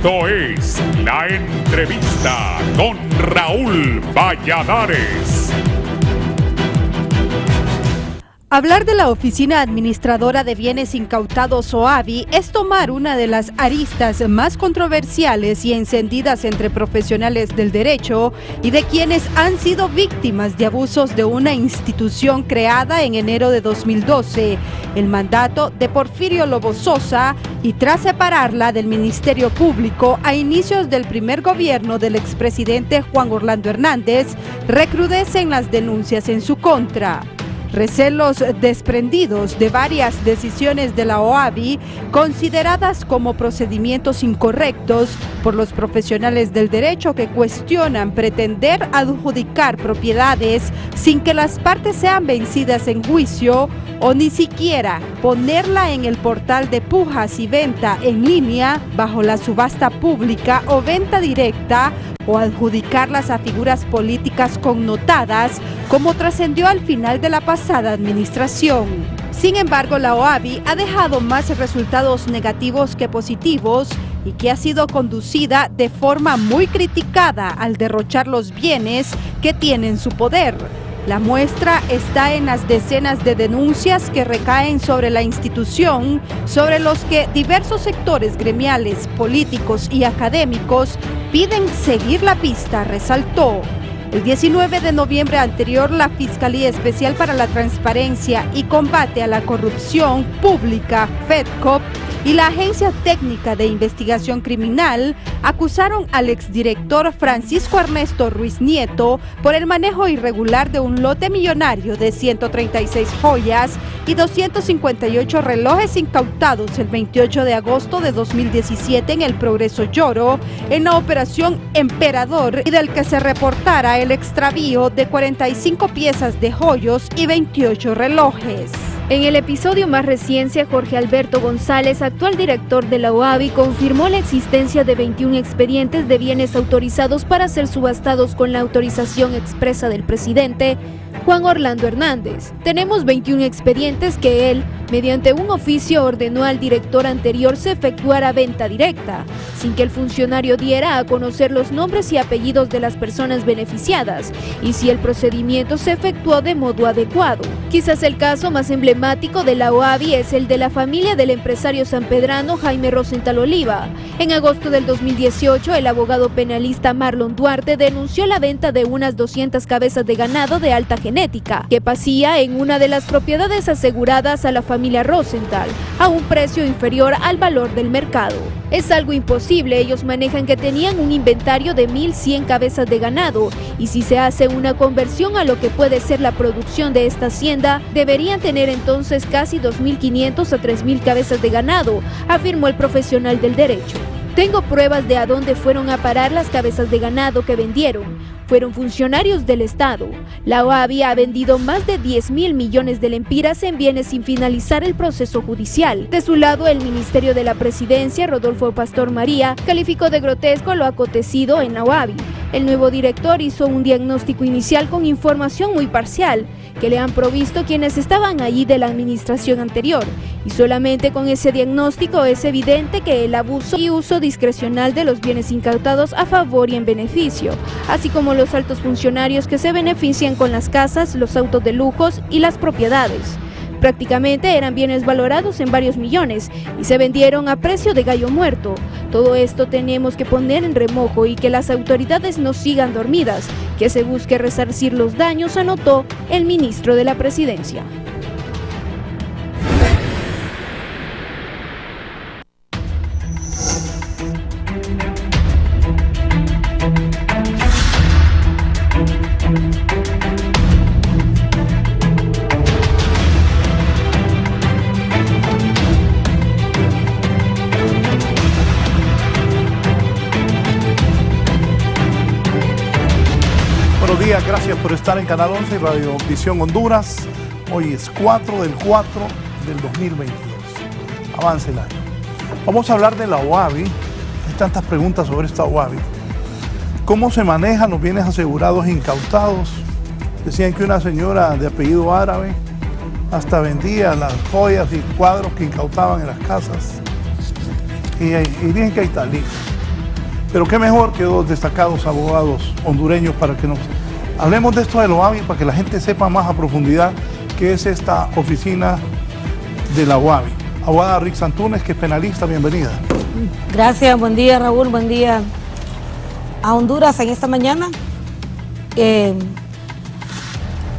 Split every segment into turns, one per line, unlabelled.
Esto es La Entrevista con Raúl Valladares.
Hablar de la Oficina Administradora de Bienes Incautados OABI es tomar una de las aristas más controversiales y encendidas entre profesionales del derecho y de quienes han sido víctimas de abusos de una institución creada en enero de 2012, el mandato de Porfirio Lobo Sosa, y tras separarla del Ministerio Público a inicios del primer gobierno del expresidente Juan Orlando Hernández, recrudecen las denuncias en su contra. Recelos desprendidos de varias decisiones de la OABI consideradas como procedimientos incorrectos por los profesionales del derecho que cuestionan pretender adjudicar propiedades sin que las partes sean vencidas en juicio o ni siquiera ponerla en el portal de pujas y venta en línea bajo la subasta pública o venta directa, o adjudicarlas a figuras políticas connotadas, como trascendió al final de la pasada administración. Sin embargo, la OABI ha dejado más resultados negativos que positivos y que ha sido conducida de forma muy criticada al derrochar los bienes que tiene en su poder. La muestra está en las decenas de denuncias que recaen sobre la institución, sobre los que diversos sectores gremiales, políticos y académicos piden seguir la pista, resaltó. El 19 de noviembre anterior, la Fiscalía Especial para la Transparencia y Combate a la Corrupción Pública, FEDCOP, y la Agencia Técnica de Investigación Criminal acusaron al exdirector Francisco Ernesto Ruiz Nieto por el manejo irregular de un lote millonario de 136 joyas y 258 relojes incautados el 28 de agosto de 2017 en el Progreso Lloro, en la Operación Emperador, y del que se reportara el extravío de 45 piezas de joyos y 28 relojes.
En el episodio más reciente, Jorge Alberto González, actual director de la OABI, confirmó la existencia de 21 expedientes de bienes autorizados para ser subastados con la autorización expresa del presidente Juan Orlando Hernández. Tenemos 21 expedientes que él, mediante un oficio, ordenó al director anterior se efectuara venta directa, sin que el funcionario diera a conocer los nombres y apellidos de las personas beneficiadas, y si el procedimiento se efectuó de modo adecuado. Quizás el caso más emblemático de la OABI es el de la familia del empresario sanpedrano Jaime Rosenthal Oliva. En agosto del 2018, el abogado penalista Marlon Duarte denunció la venta de unas 200 cabezas de ganado de alta genética, que pasía en una de las propiedades aseguradas a la familia Rosenthal, a un precio inferior al valor del mercado. Es algo imposible, ellos manejan que tenían un inventario de 1.100 cabezas de ganado, y si se hace una conversión a lo que puede ser la producción de esta hacienda, deberían tener entonces casi 2.500 a 3.000 cabezas de ganado, afirmó el profesional del derecho. Tengo pruebas de a dónde fueron a parar las cabezas de ganado que vendieron. Fueron funcionarios del Estado. La OABI ha vendido más de 10.000 millones de lempiras en bienes sin finalizar el proceso judicial. De su lado, el Ministerio de la Presidencia, Rodolfo Pastor María, calificó de grotesco lo acontecido en la OABI. El nuevo director hizo un diagnóstico inicial con información muy parcial, que le han provisto quienes estaban allí de la administración anterior, y solamente con ese diagnóstico es evidente que el abuso y uso discrecional de los bienes incautados a favor y en beneficio, así como los altos funcionarios que se benefician con las casas, los autos de lujos y las propiedades. Prácticamente eran bienes valorados en varios millones y se vendieron a precio de gallo muerto. Todo esto tenemos que poner en remojo y que las autoridades no sigan dormidas, que se busque resarcir los daños, anotó el ministro de la Presidencia.
Buenos días, gracias por estar en Canal 11 y Radio Visión Honduras. Hoy es 4 del 4 del 2022. Avance el año. Vamos a hablar de la OABI. Hay tantas preguntas sobre esta OABI. ¿Cómo se manejan los bienes asegurados e incautados? Decían que una señora de apellido árabe hasta vendía las joyas y cuadros que incautaban en las casas. Y dicen que hay talí. Pero qué mejor que dos destacados abogados hondureños para que nos hablemos de esto de la OAVI, para que la gente sepa más a profundidad qué es esta oficina de la OAVI. Abogada Rick Santunes, que es penalista, bienvenida.
Gracias, buen día Raúl, buen día a Honduras en esta mañana.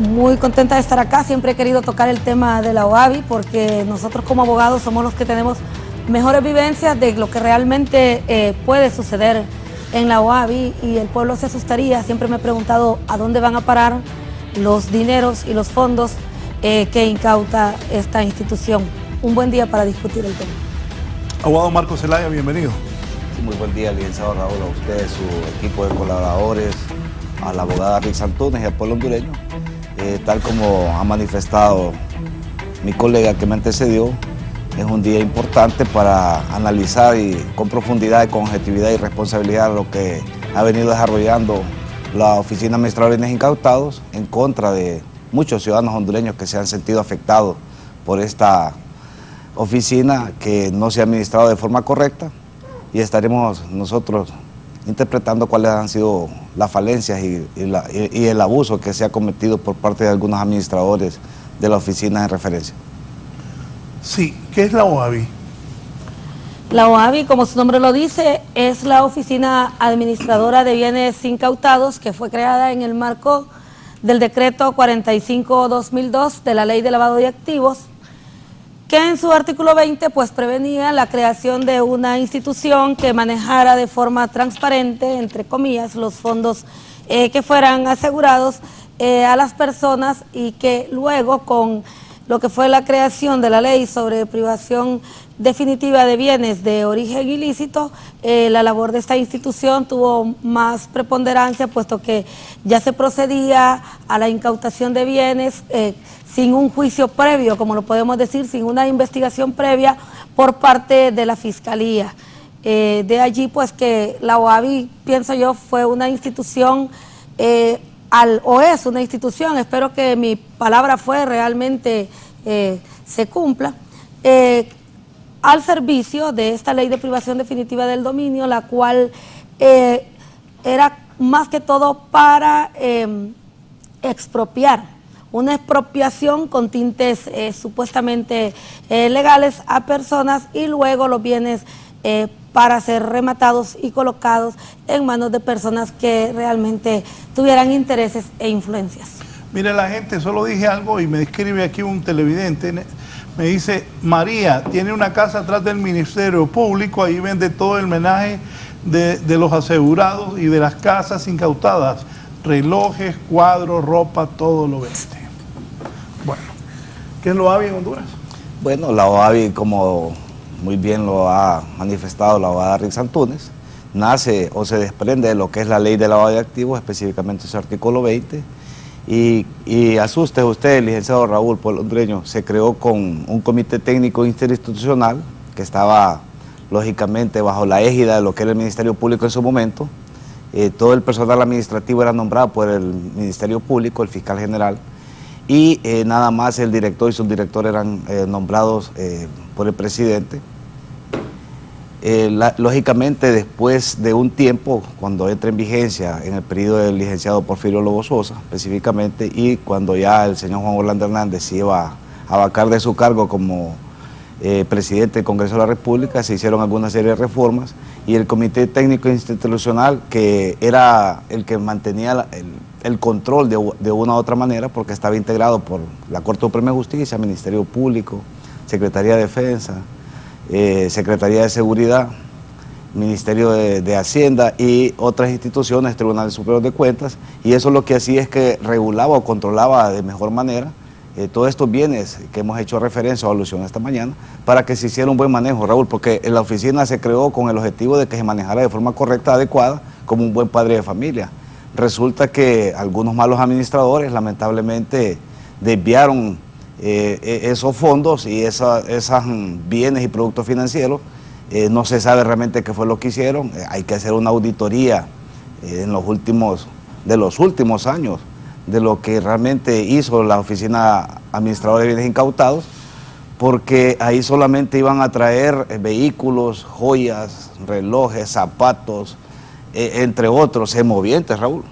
Muy contenta de estar acá, siempre he querido tocar el tema de la OAVI porque nosotros como abogados somos los que tenemos mejores vivencias de lo que realmente puede suceder en la OAVI y el pueblo se asustaría. Siempre me he preguntado a dónde van a parar los dineros y los fondos que incauta esta institución. Un buen día para discutir el tema.
Abogado Marco Zelaya, bienvenido.
Muy buen día, licenciado Raúl, a usted, su equipo de colaboradores, a la abogada Rick Santunes y al pueblo hondureño. Tal como ha manifestado mi colega que me antecedió, es un día importante para analizar con profundidad, con objetividad y responsabilidad lo que ha venido desarrollando la Oficina Administradora de Bienes Incautados en contra de muchos ciudadanos hondureños que se han sentido afectados por esta oficina que no se ha administrado de forma correcta, y estaremos nosotros interpretando cuáles han sido las falencias y el abuso que se ha cometido por parte de algunos administradores de la oficina en referencia.
Sí, ¿qué es la OAVI?
La OAVI, como su nombre lo dice, es la Oficina Administradora de Bienes Incautados que fue creada en el marco del decreto 45/2002 de la Ley de Lavado de Activos, que en su artículo 20 pues prevenía la creación de una institución que manejara de forma transparente, entre comillas, los fondos que fueran asegurados a las personas, y que luego con lo que fue la creación de la ley sobre privación definitiva de bienes de origen ilícito, la labor de esta institución tuvo más preponderancia, puesto que ya se procedía a la incautación de bienes sin un juicio previo, como lo podemos decir, sin una investigación previa por parte de la Fiscalía. De allí pues que la OAVI, pienso yo, fue una institución, o es una institución, espero que mi palabra fue realmente se cumpla, al servicio de esta ley de privación definitiva del dominio, la cual era más que todo para expropiar, una expropiación con tintes supuestamente legales a personas, y luego los bienes para ser rematados y colocados en manos de personas que realmente tuvieran intereses e influencias.
Mire, la gente, solo dije algo y me escribe aquí un televidente, me dice: María tiene una casa atrás del Ministerio Público, ahí vende todo el menaje de los asegurados y de las casas incautadas, relojes, cuadros, ropa, todo lo vende. Bueno, ¿qué es la OAVI en Honduras?
Bueno, la OAVI, como muy bien lo ha manifestado la abogada Rick Santunes, nace o se desprende de lo que es la ley de lavado de activos, específicamente su artículo 20, y asuste usted, licenciado Raúl, pueblo hondureño, se creó con un comité técnico interinstitucional que estaba lógicamente bajo la égida de lo que era el Ministerio Público en su momento. Todo el personal administrativo era nombrado por el Ministerio Público, el fiscal general, y nada más el director y subdirector eran nombrados por el presidente. Lógicamente, después de un tiempo, cuando entra en vigencia en el periodo del licenciado Porfirio Lobo Sosa, específicamente, y cuando ya el señor Juan Orlando Hernández se iba a vacar de su cargo como presidente del Congreso de la República, se hicieron alguna serie de reformas, y el Comité Técnico Institucional, que era el que mantenía el control de una u otra manera, porque estaba integrado por la Corte Suprema de Justicia, Ministerio Público, Secretaría de Defensa, Secretaría de Seguridad, Ministerio de Hacienda y otras instituciones, Tribunal Superior de Cuentas, y eso lo que hacía es que regulaba o controlaba de mejor manera todos estos bienes que hemos hecho referencia o alusión esta mañana, para que se hiciera un buen manejo, Raúl, porque la oficina se creó con el objetivo de que se manejara de forma correcta, adecuada, como un buen padre de familia. Resulta que algunos malos administradores lamentablemente desviaron esos fondos y esos bienes y productos financieros. No se sabe realmente qué fue lo que hicieron. Hay que hacer una auditoría de los últimos años de lo que realmente hizo la Oficina Administradora de Bienes Incautados, porque ahí solamente iban a traer vehículos, joyas, relojes, zapatos, entre otros, semovientes, Raúl.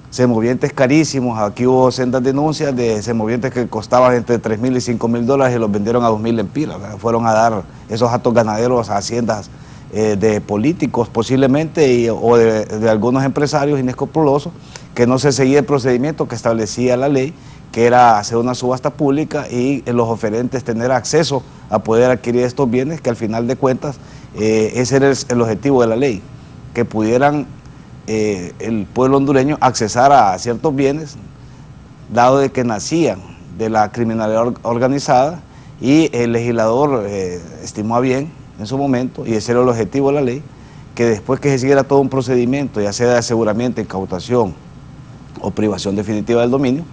Semovientes carísimos. Aquí hubo sendas denuncias de semovientes que costaban entre $3,000 y $5,000 y los vendieron a 2,000 lempiras. Fueron a dar esos actos ganaderos a haciendas de políticos posiblemente o de algunos empresarios inescrupulosos, que no se seguía el procedimiento que establecía la ley, que era hacer una subasta pública y los oferentes tener acceso a poder adquirir estos bienes, que al final de cuentas ese era el objetivo de la ley, que pudieran el pueblo hondureño accesar a ciertos bienes, dado de que nacían de la criminalidad organizada, y el legislador estimó a bien en su momento, y ese era el objetivo de la ley, que después que se siguiera todo un procedimiento, ya sea de aseguramiento, incautación o privación definitiva del dominio,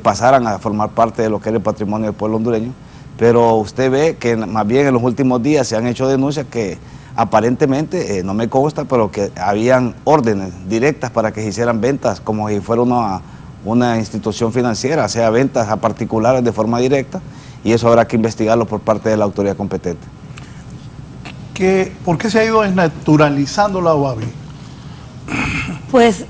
pasaran a formar parte de lo que era el patrimonio del pueblo hondureño. Pero usted ve que más bien en los últimos días se han hecho denuncias que aparentemente, no me consta, pero que habían órdenes directas para que se hicieran ventas como si fuera una institución financiera, sea ventas a particulares de forma directa, y eso habrá que investigarlo por parte de la autoridad competente.
¿Por qué se ha ido desnaturalizando la OAVI?
Pues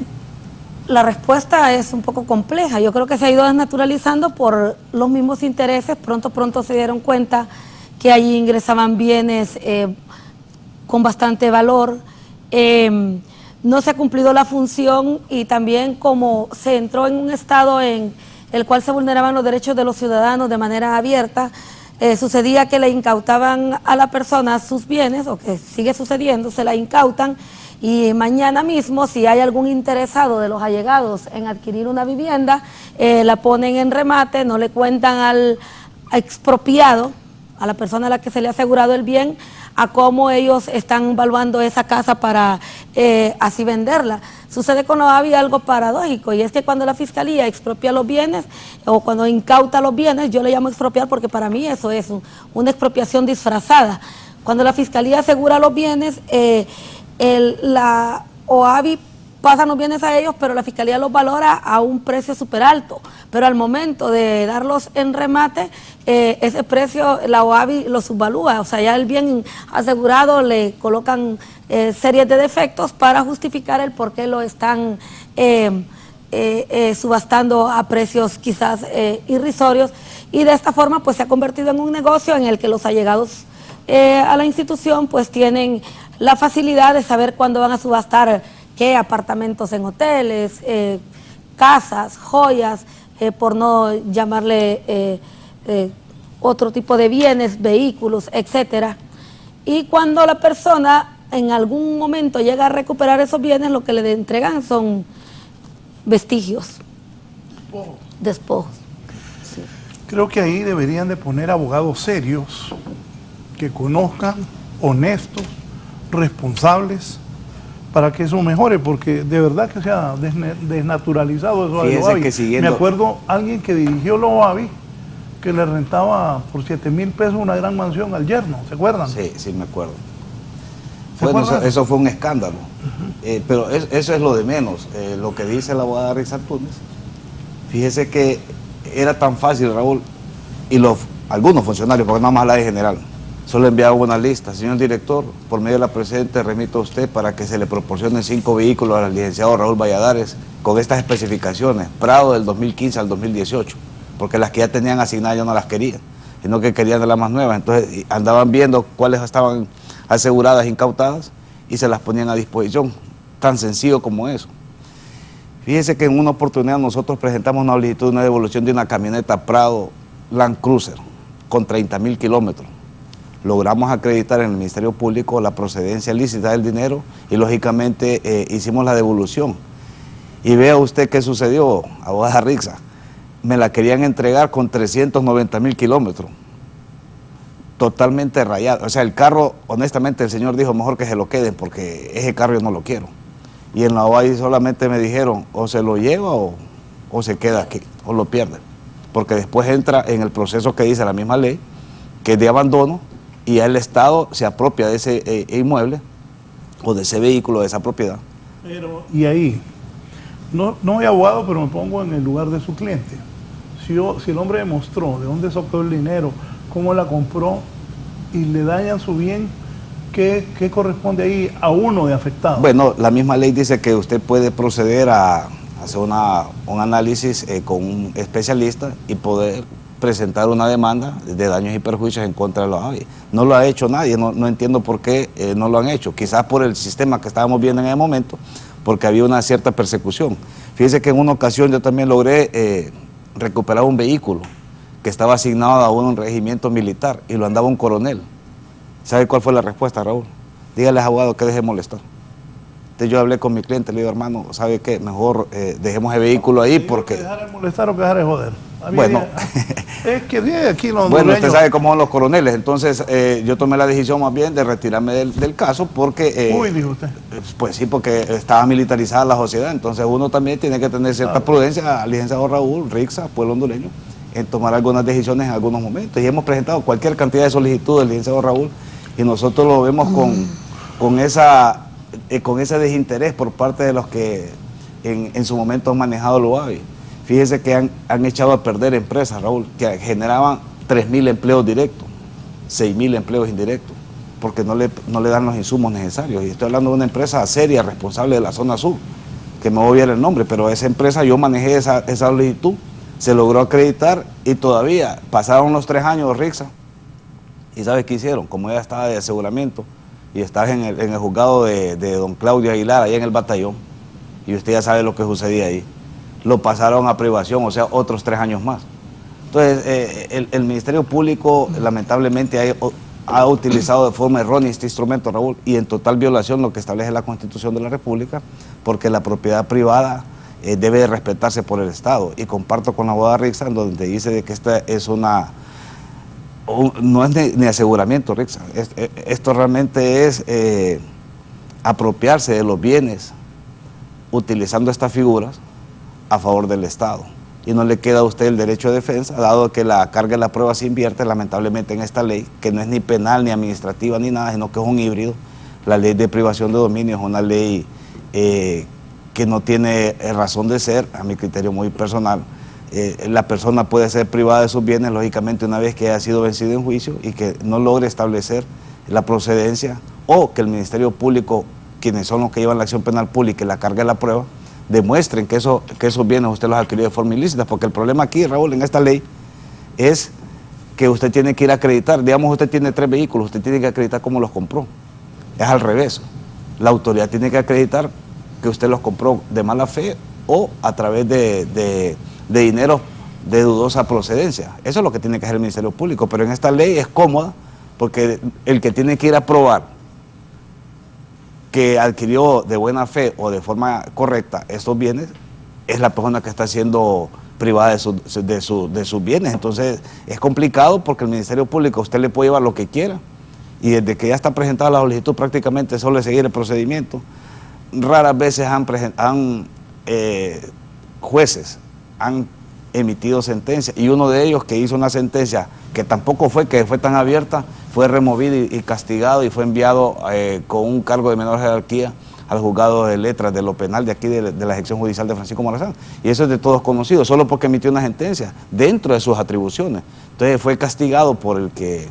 la respuesta es un poco compleja. Yo creo que se ha ido desnaturalizando por los mismos intereses. Pronto se dieron cuenta que allí ingresaban bienes con bastante valor. No se ha cumplido la función, y también como se entró en un estado en el cual se vulneraban los derechos de los ciudadanos de manera abierta, sucedía que le incautaban a la persona sus bienes, o que sigue sucediendo, se la incautan, y mañana mismo, si hay algún interesado de los allegados en adquirir una vivienda, la ponen en remate, no le cuentan al expropiado, a la persona a la que se le ha asegurado el bien, a cómo ellos están valuando esa casa para así venderla. Sucede con la OAVI algo paradójico, y es que cuando la Fiscalía expropia los bienes, o cuando incauta los bienes, yo le llamo expropiar porque para mí eso es una expropiación disfrazada. Cuando la Fiscalía asegura los bienes, la OAVI pasan los bienes a ellos, pero la Fiscalía los valora a un precio súper alto. Pero al momento de darlos en remate, ese precio la OAVI lo subvalúa. O sea, ya el bien asegurado le colocan series de defectos para justificar el por qué lo están subastando a precios quizás irrisorios. Y de esta forma pues se ha convertido en un negocio en el que los allegados a la institución pues tienen la facilidad de saber cuándo van a subastar qué apartamentos en hoteles, casas, joyas, por no llamarle otro tipo de bienes, vehículos, etcétera. Y cuando la persona en algún momento llega a recuperar esos bienes, lo que le entregan son vestigios, despojos. Sí.
Creo que ahí deberían de poner abogados serios, que conozcan, honestos, responsables, para que eso mejore, porque de verdad que se ha desnaturalizado eso de la OAVI. Me acuerdo alguien que dirigió la OAVI que le rentaba por 7,000 pesos una gran mansión al yerno, ¿se acuerdan?
Sí, me acuerdo. Bueno, eso fue un escándalo, pero eso es lo de menos. Lo que dice la abogada Risa Túnez, fíjese que era tan fácil, Raúl, y algunos funcionarios, porque no más la de general, solo enviaba una lista: señor director, por medio de la presente remito a usted para que se le proporcionen 5 vehículos al licenciado Raúl Valladares con estas especificaciones, Prado del 2015 al 2018, porque las que ya tenían asignadas yo no las quería, sino que querían de las más nuevas. Entonces andaban viendo cuáles estaban aseguradas, incautadas, y se las ponían a disposición, tan sencillo como eso. Fíjese que en una oportunidad nosotros presentamos una solicitud de una devolución de una camioneta Prado Land Cruiser con 30,000 kilómetros. Logramos acreditar en el Ministerio Público la procedencia lícita del dinero y lógicamente hicimos la devolución. Y vea usted qué sucedió, abogada Rixa. Me la querían entregar con 390,000 kilómetros. Totalmente rayado. O sea, el carro, honestamente, el señor dijo mejor que se lo queden porque ese carro yo no lo quiero. Y en la OAI solamente me dijeron o se lo lleva o se queda aquí, o lo pierde. Porque después entra en el proceso que dice la misma ley, que es de abandono, y el Estado se apropia de ese inmueble o de ese vehículo, de esa propiedad.
Y ahí, no soy abogado, pero me pongo en el lugar de su cliente. Si el hombre demostró de dónde sacó el dinero, cómo la compró, y le dañan su bien, ¿qué corresponde ahí a uno de afectado?
Bueno, la misma ley dice que usted puede proceder a hacer un análisis con un especialista y poder presentar una demanda de daños y perjuicios en contra de los AVI. No lo ha hecho nadie, no entiendo por qué no lo han hecho. Quizás por el sistema que estábamos viendo en el momento, porque había una cierta persecución. Fíjese que en una ocasión yo también logré recuperar un vehículo que estaba asignado a un regimiento militar y lo andaba un coronel. ¿Sabe cuál fue la respuesta, Raúl? Dígale al abogado que deje de molestar. Entonces yo hablé con mi cliente, le digo, hermano, ¿sabe qué? Mejor dejemos el vehículo ahí porque...
¿Dejar de molestar o dejar de joder?
Bueno,
es que aquí los
bueno, usted sabe cómo son los coroneles, entonces yo tomé la decisión más bien de retirarme del caso porque...
Uy, dijo usted.
Pues sí, porque estaba militarizada la sociedad, entonces uno también tiene que tener cierta prudencia, al licenciado Raúl, Rixa, pueblo hondureño, en tomar algunas decisiones en algunos momentos. Y hemos presentado cualquier cantidad de solicitudes del licenciado Raúl y nosotros lo vemos con ese desinterés por parte de los que en su momento han manejado los AVI. Fíjese que han echado a perder empresas, Raúl, que generaban 3.000 empleos directos, 6.000 empleos indirectos, porque no le dan los insumos necesarios. Y estoy hablando de una empresa seria, responsable de la zona sur, que me voy a olvidar el nombre, pero esa empresa, yo manejé esa solicitud, se logró acreditar y todavía pasaron los 3 años, Rixa, y ¿sabes qué hicieron? Como ella estaba de aseguramiento y estaba en el juzgado de don Claudio Aguilar, ahí en el batallón, y usted ya sabe lo que sucedía ahí, lo pasaron a privación, o sea, otros 3 años más. Entonces, el Ministerio Público lamentablemente ha utilizado de forma errónea este instrumento, Raúl, y en total violación lo que establece la Constitución de la República, porque la propiedad privada debe de respetarse por el Estado. Y comparto con la abogada Rixa, donde dice de que esta es no es ni aseguramiento, Rixa, esto realmente es apropiarse de los bienes utilizando estas figuras a favor del Estado. Y no le queda a usted el derecho de defensa, dado que la carga de la prueba se invierte lamentablemente en esta ley, que no es ni penal, ni administrativa, ni nada, sino que es un híbrido. La ley de privación de dominio es una ley que no tiene razón de ser, a mi criterio muy personal. La persona puede ser privada de sus bienes, lógicamente, una vez que haya sido vencido en juicio y que no logre establecer la procedencia, o que el Ministerio Público, quienes son los que llevan la acción penal pública y la carga de la prueba, demuestren que esos bienes usted los adquirió de forma ilícita, porque el problema aquí, Raúl, en esta ley, es que usted tiene que ir a acreditar. Digamos, usted tiene 3 vehículos, usted tiene que acreditar cómo los compró. Es al revés. La autoridad tiene que acreditar que usted los compró de mala fe o a través de dinero de dudosa procedencia. Eso es lo que tiene que hacer el Ministerio Público, pero en esta ley es cómoda, porque el que tiene que ir a probar que adquirió de buena fe o de forma correcta estos bienes es la persona que está siendo privada de sus bienes. Entonces es complicado, porque el Ministerio Público a usted le puede llevar lo que quiera, y desde que ya está presentada la solicitud prácticamente solo es seguir el procedimiento. Raras veces jueces han emitido sentencias, y uno de ellos que hizo una sentencia que tampoco fue tan abierta, fue removido y castigado y fue enviado con un cargo de menor jerarquía al juzgado de letras de lo penal de aquí de la sección judicial de Francisco Morazán. Y eso es de todos conocido, solo porque emitió una sentencia dentro de sus atribuciones. Entonces fue castigado por el que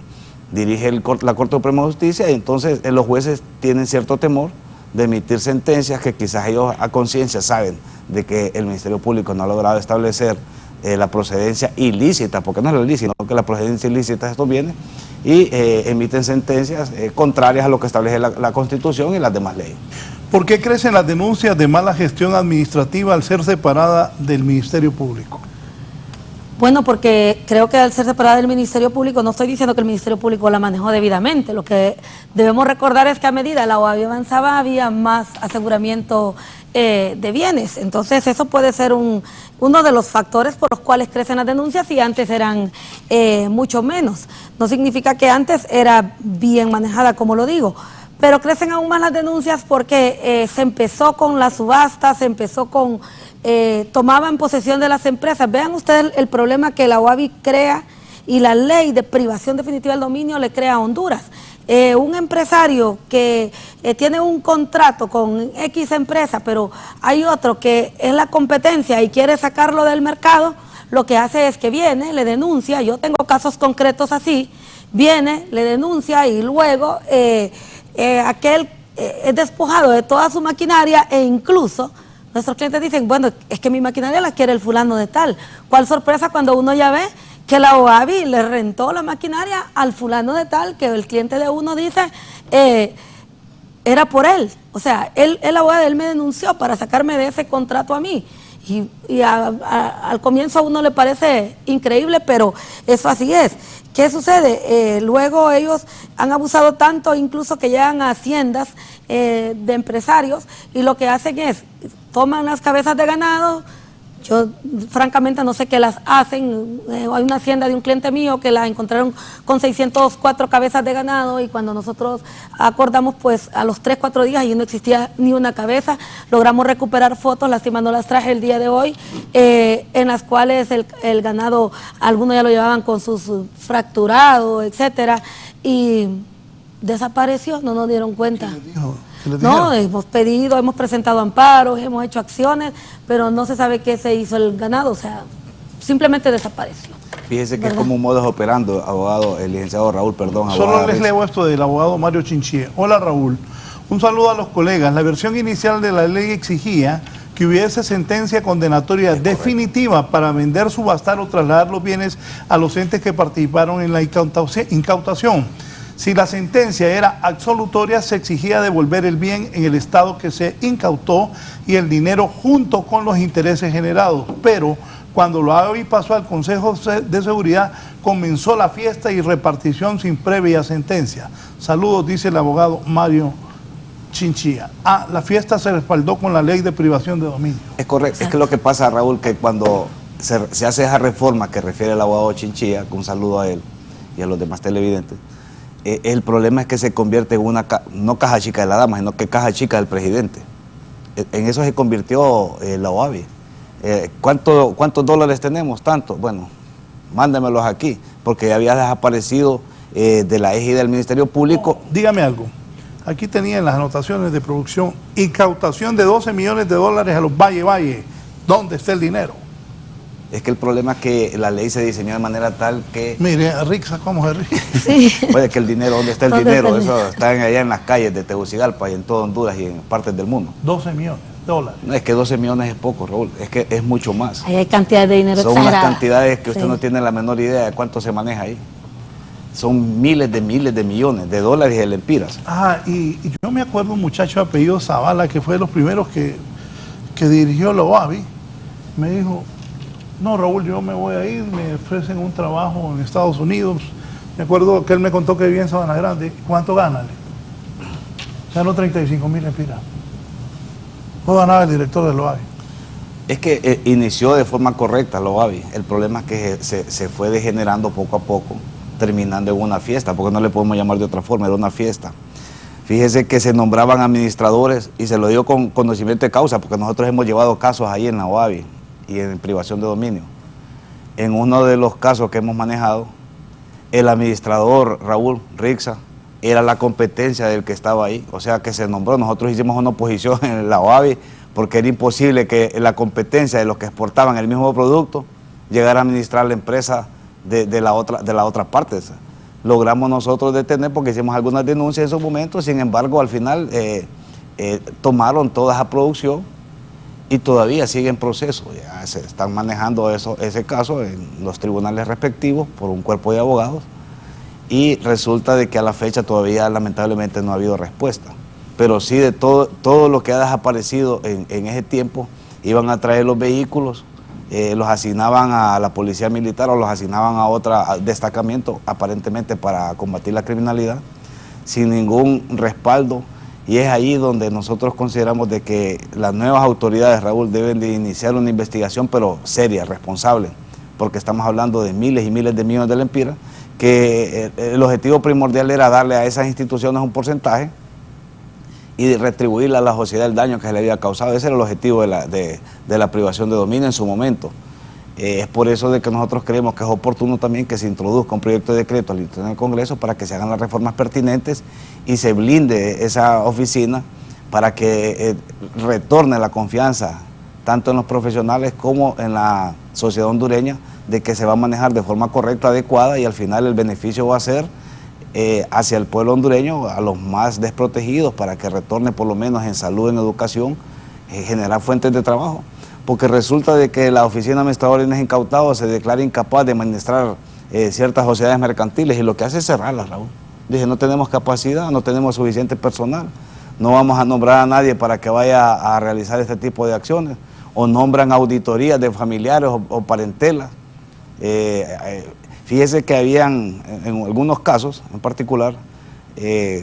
dirige la Corte Suprema de Justicia, y entonces los jueces tienen cierto temor de emitir sentencias que quizás ellos a conciencia saben de que el Ministerio Público no ha logrado establecer la procedencia ilícita, porque no es la ilícita, sino que la procedencia ilícita de estos bienes, y emiten sentencias contrarias a lo que establece la Constitución y las demás leyes.
¿Por qué crecen las denuncias de mala gestión administrativa al ser separada del Ministerio Público?
Bueno, porque creo que al ser separada del Ministerio Público, no estoy diciendo que el Ministerio Público la manejó debidamente. Lo que debemos recordar es que a medida la OAVI avanzaba, había más aseguramiento de bienes. Entonces eso puede ser uno de los factores por los cuales crecen las denuncias, y antes eran mucho menos. No significa que antes era bien manejada, como lo digo, pero crecen aún más las denuncias porque se empezó con la subasta, se empezó con... tomaban posesión de las empresas. Vean ustedes el problema que la OAVI crea, y la ley de privación definitiva del dominio le crea a Honduras. Un empresario que tiene un contrato con X empresa, pero hay otro que es la competencia y quiere sacarlo del mercado, lo que hace es que viene, le denuncia. Yo tengo casos concretos así, viene, le denuncia, y luego aquel es despojado de toda su maquinaria e incluso nuestros clientes dicen, bueno, es que mi maquinaria la quiere el fulano de tal. ¿Cuál sorpresa cuando uno ya ve que la OAVI le rentó la maquinaria al fulano de tal, que el cliente de uno dice, era por él? O sea, el abogado, él me denunció para sacarme de ese contrato a mí. Y al comienzo a uno le parece increíble, pero eso así es. ¿Qué sucede? Luego ellos han abusado tanto, incluso que llegan a haciendas de empresarios, y lo que hacen es, toman las cabezas de ganado. Yo francamente no sé qué las hacen. Hay una hacienda de un cliente mío que la encontraron con 604 cabezas de ganado, y cuando nosotros acordamos, pues a los 3-4 días y no existía ni una cabeza, logramos recuperar fotos, lástima no las traje el día de hoy, en las cuales el ganado, algunos ya lo llevaban con sus fracturados, etcétera, y desapareció, no nos dieron cuenta.
¿Qué les dijo?
No, hemos pedido, hemos presentado amparos, hemos hecho acciones, pero no se sabe qué se hizo el ganado, o sea, simplemente desapareció.
Fíjese que es como un modus operandi, abogado, el licenciado Raúl, perdón.
Solo les leo esto del abogado Mario Chinchilla. Hola Raúl, un saludo a los colegas. La versión inicial de la ley exigía que hubiese sentencia condenatoria definitiva para vender, subastar o trasladar los bienes a los entes que participaron en la incautación. Si la sentencia era absolutoria, se exigía devolver el bien en el estado que se incautó y el dinero junto con los intereses generados. Pero cuando la OAVI pasó al Consejo de Seguridad, comenzó la fiesta y repartición sin previa sentencia. Saludos, dice el abogado Mario Chinchilla. La fiesta se respaldó con la ley de privación de dominio.
Es correcto, es que lo que pasa, Raúl, que cuando se hace esa reforma que refiere el abogado Chinchilla, con un saludo a él y a los demás televidentes, el problema es que se convierte en una, no caja chica de la dama, sino que caja chica del presidente. En eso se convirtió la OAVI. ¿Cuántos dólares tenemos? Tanto. Bueno, mándamelos aquí, porque ya había desaparecido de la égida del Ministerio Público.
No, dígame algo. Aquí tenía en las anotaciones de producción, incautación de 12 millones de dólares a los Valle. ¿Dónde está el dinero?
Es que el problema es que la ley se diseñó de manera tal que...
Mire, Rixa, ¿cómo se ríe?
Sí.
Oye, que el dinero, ¿dónde está el dinero? Eso está allá en las calles de Tegucigalpa y en todo Honduras y en partes del mundo.
12 millones de dólares.
No, es que 12 millones es poco, Raúl, es que es mucho más.
Ahí hay cantidad de dinero
Son unas
exagerada.
cantidades que usted
Sí.
no tiene la menor idea de cuánto se maneja ahí. Son miles de millones de dólares y de lempiras.
Y yo me acuerdo un muchacho de apellido Zavala, que fue de los primeros que dirigió la OAVI, me dijo: no, Raúl, yo me voy a ir, me ofrecen un trabajo en Estados Unidos. Me acuerdo que él me contó que vivía en Sabana Grande. ¿Cuánto gana? Ganó 35,000 lempiras. ¿Cuánto ganaba el director de la OAVI?
Es que inició de forma correcta la OAVI. El problema es que se fue degenerando poco a poco, terminando en una fiesta, porque no le podemos llamar de otra forma, era una fiesta. Fíjese que se nombraban administradores, y se lo digo con conocimiento de causa, porque nosotros hemos llevado casos ahí en la OAVI y en privación de dominio. En uno de los casos que hemos manejado, el administrador Raúl Rixa era la competencia del que estaba ahí, o sea que se nombró. Nosotros hicimos una oposición en la OAVI porque era imposible que la competencia de los que exportaban el mismo producto llegara a administrar la empresa de la otra parte. Logramos nosotros detener porque hicimos algunas denuncias en esos momentos. Sin embargo, al final tomaron toda esa producción y todavía sigue en proceso. Ya se están manejando ese caso en los tribunales respectivos por un cuerpo de abogados, y resulta de que a la fecha todavía lamentablemente no ha habido respuesta. Pero sí, de todo lo que ha desaparecido en ese tiempo, iban a traer los vehículos, los asignaban a la policía militar o los asignaban a otro destacamento, aparentemente para combatir la criminalidad, sin ningún respaldo. Y es ahí donde nosotros consideramos de que las nuevas autoridades, Raúl, deben de iniciar una investigación, pero seria, responsable, porque estamos hablando de miles y miles de millones de lempiras, que el objetivo primordial era darle a esas instituciones un porcentaje y retribuirle a la sociedad el daño que se le había causado. Ese era el objetivo de la privación de dominio en su momento. Es por eso de que nosotros creemos que es oportuno también que se introduzca un proyecto de decreto al interior del Congreso para que se hagan las reformas pertinentes y se blinde esa oficina para que retorne la confianza tanto en los profesionales como en la sociedad hondureña de que se va a manejar de forma correcta, adecuada, y al final el beneficio va a ser hacia el pueblo hondureño, a los más desprotegidos, para que retornen por lo menos en salud, en educación, generar fuentes de trabajo. Porque resulta de que la Oficina Administradora de Bienes Incautados se declara incapaz de administrar ciertas sociedades mercantiles, y lo que hace es cerrarlas, Raúl. Dije, no tenemos capacidad, no tenemos suficiente personal, no vamos a nombrar a nadie para que vaya a realizar este tipo de acciones, o nombran auditorías de familiares o parentelas. Fíjese que habían, en algunos casos en particular,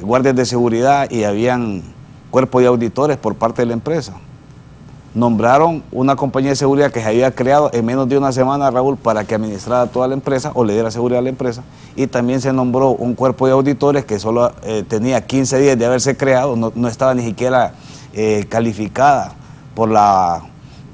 guardias de seguridad, y habían cuerpo de auditores por parte de la empresa. Nombraron una compañía de seguridad que se había creado en menos de una semana, Raúl, para que administrara toda la empresa o le diera seguridad a la empresa, y también se nombró un cuerpo de auditores que solo tenía 15 días de haberse creado, no estaba ni siquiera calificada por la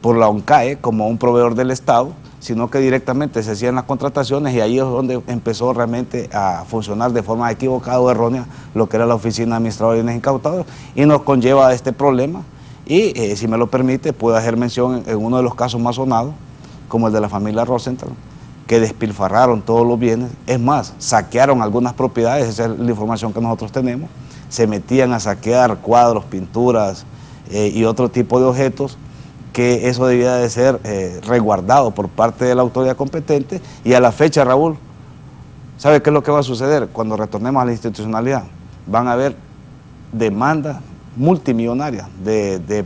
ONCAE como un proveedor del Estado, sino que directamente se hacían las contrataciones, y ahí es donde empezó realmente a funcionar de forma equivocada o errónea lo que era la Oficina Administradora de Bienes Incautados, y nos conlleva a este problema. Y si me lo permite, puedo hacer mención en uno de los casos más sonados, como el de la familia Rosenthal, que despilfarraron todos los bienes. Es más, saquearon algunas propiedades, esa es la información que nosotros tenemos. Se metían a saquear cuadros, pinturas y otro tipo de objetos, que eso debía de ser resguardado por parte de la autoridad competente. Y a la fecha, Raúl, ¿sabe qué es lo que va a suceder cuando retornemos a la institucionalidad? Van a haber demandas multimillonarias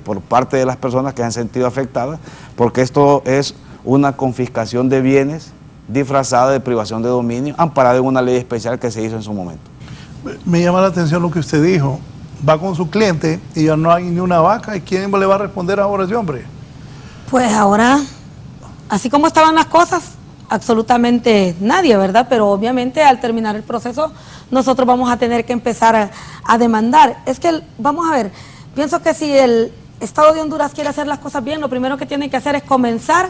por parte de las personas que se han sentido afectadas, porque esto es una confiscación de bienes disfrazada de privación de dominio, amparada en una ley especial que se hizo en su momento.
Me llama la atención lo que usted dijo. Va con su cliente y ya no hay ni una vaca, ¿y quién le va a responder ahora a ese hombre?
Pues ahora, así como estaban las cosas, absolutamente nadie, ¿verdad? Pero obviamente al terminar el proceso nosotros vamos a tener que empezar a demandar. Es que, vamos a ver, pienso que si el Estado de Honduras quiere hacer las cosas bien, lo primero que tiene que hacer es comenzar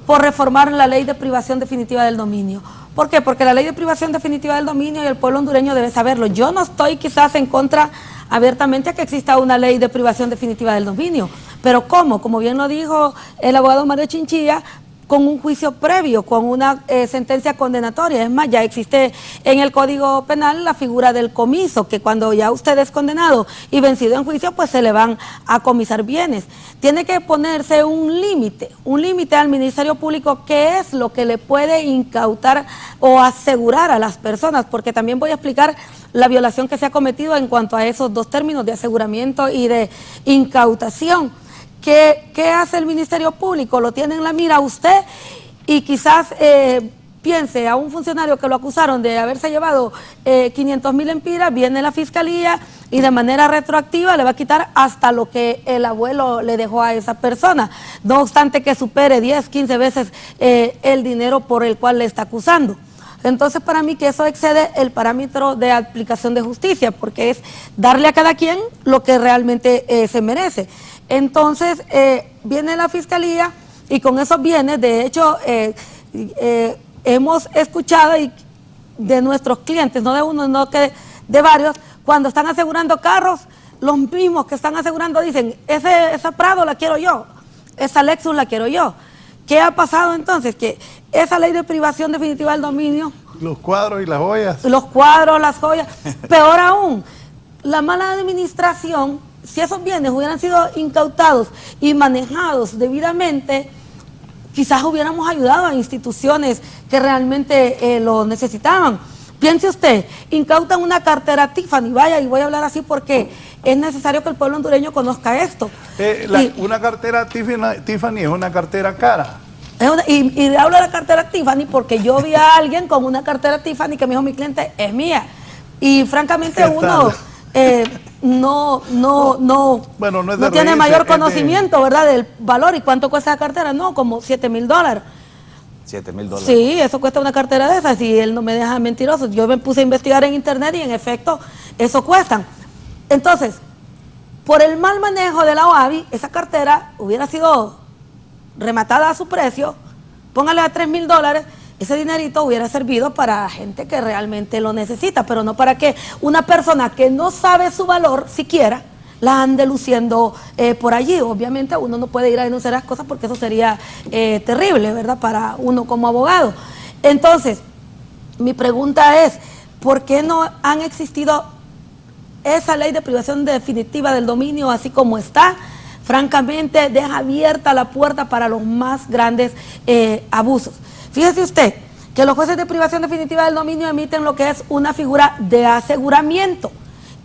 por reformar la ley de privación definitiva del dominio. ¿Por qué? Porque la ley de privación definitiva del dominio, y el pueblo hondureño debe saberlo. Yo no estoy quizás en contra abiertamente a que exista una ley de privación definitiva del dominio, pero ¿cómo? Como bien lo dijo el abogado Mario Chinchilla, con un juicio previo, con una sentencia condenatoria. Es más, ya existe en el Código Penal la figura del comiso, que cuando ya usted es condenado y vencido en juicio, pues se le van a comisar bienes. Tiene que ponerse un límite al Ministerio Público, qué es lo que le puede incautar o asegurar a las personas, porque también voy a explicar la violación que se ha cometido en cuanto a esos dos términos de aseguramiento y de incautación. ¿Qué hace el Ministerio Público? Lo tiene en la mira usted, y quizás piense a un funcionario que lo acusaron de haberse llevado 500,000 empiras, viene la Fiscalía y de manera retroactiva le va a quitar hasta lo que el abuelo le dejó a esa persona, no obstante que supere 10, 15 veces el dinero por el cual le está acusando. Entonces, para mí que eso excede el parámetro de aplicación de justicia, porque es darle a cada quien lo que realmente se merece. Entonces, viene la Fiscalía y con esos bienes, de hecho, hemos escuchado de nuestros clientes, no de uno, no que de varios, cuando están asegurando carros, los mismos que están asegurando dicen, esa Prado la quiero yo, esa Lexus la quiero yo. ¿Qué ha pasado entonces? Que esa ley de privación definitiva del dominio...
Los cuadros y las joyas.
Los cuadros, las joyas. Peor aún, la mala administración, si esos bienes hubieran sido incautados y manejados debidamente, quizás hubiéramos ayudado a instituciones que realmente lo necesitaban. Piense usted, incautan una cartera Tiffany, vaya, y voy a hablar así porque es necesario que el pueblo hondureño conozca esto.
Una cartera Tiffany es una cartera cara.
Y hablo de la cartera Tiffany porque yo vi a alguien con una cartera Tiffany que me dijo, mi cliente es mía. Y francamente uno no tiene mayor conocimiento, ¿verdad?, del valor. ¿Y cuánto cuesta la cartera? No, como $7,000.
$7,000.
Sí, eso cuesta una cartera de esas, y él no me deja mentiroso. Yo me puse a investigar en internet y en efecto eso cuestan. Entonces, por el mal manejo de la OABI, esa cartera hubiera sido rematada a su precio, póngale a $3,000, ese dinerito hubiera servido para gente que realmente lo necesita, pero no para que una persona que no sabe su valor siquiera la ande luciendo por allí. Obviamente uno no puede ir a denunciar las cosas porque eso sería terrible, ¿verdad?, para uno como abogado. Entonces, mi pregunta es, ¿por qué no han existido esa ley de privación definitiva del dominio así como está? Francamente, deja abierta la puerta para los más grandes abusos. Fíjese usted que los jueces de privación definitiva del dominio emiten lo que es una figura de aseguramiento.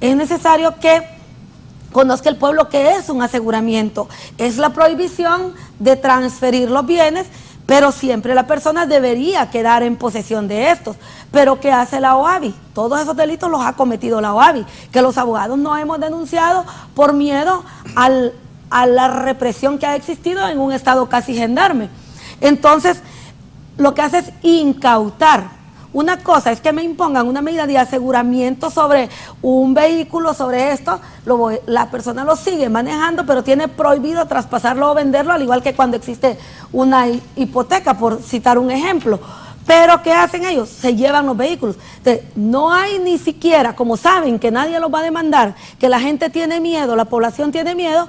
Es necesario que conozca el pueblo que es un aseguramiento. Es la prohibición de transferir los bienes, pero siempre la persona debería quedar en posesión de estos. Pero ¿qué hace la OAVI? Todos esos delitos los ha cometido la OAVI, que los abogados no hemos denunciado por miedo a la represión que ha existido en un estado casi gendarme. Entonces, lo que hace es incautar. Una cosa es que me impongan una medida de aseguramiento sobre un vehículo, sobre esto, la persona lo sigue manejando, pero tiene prohibido traspasarlo o venderlo, al igual que cuando existe una hipoteca, por citar un ejemplo. Pero ¿qué hacen ellos? Se llevan los vehículos. Entonces, no hay ni siquiera, como saben que nadie los va a demandar, que la gente tiene miedo, la población tiene miedo,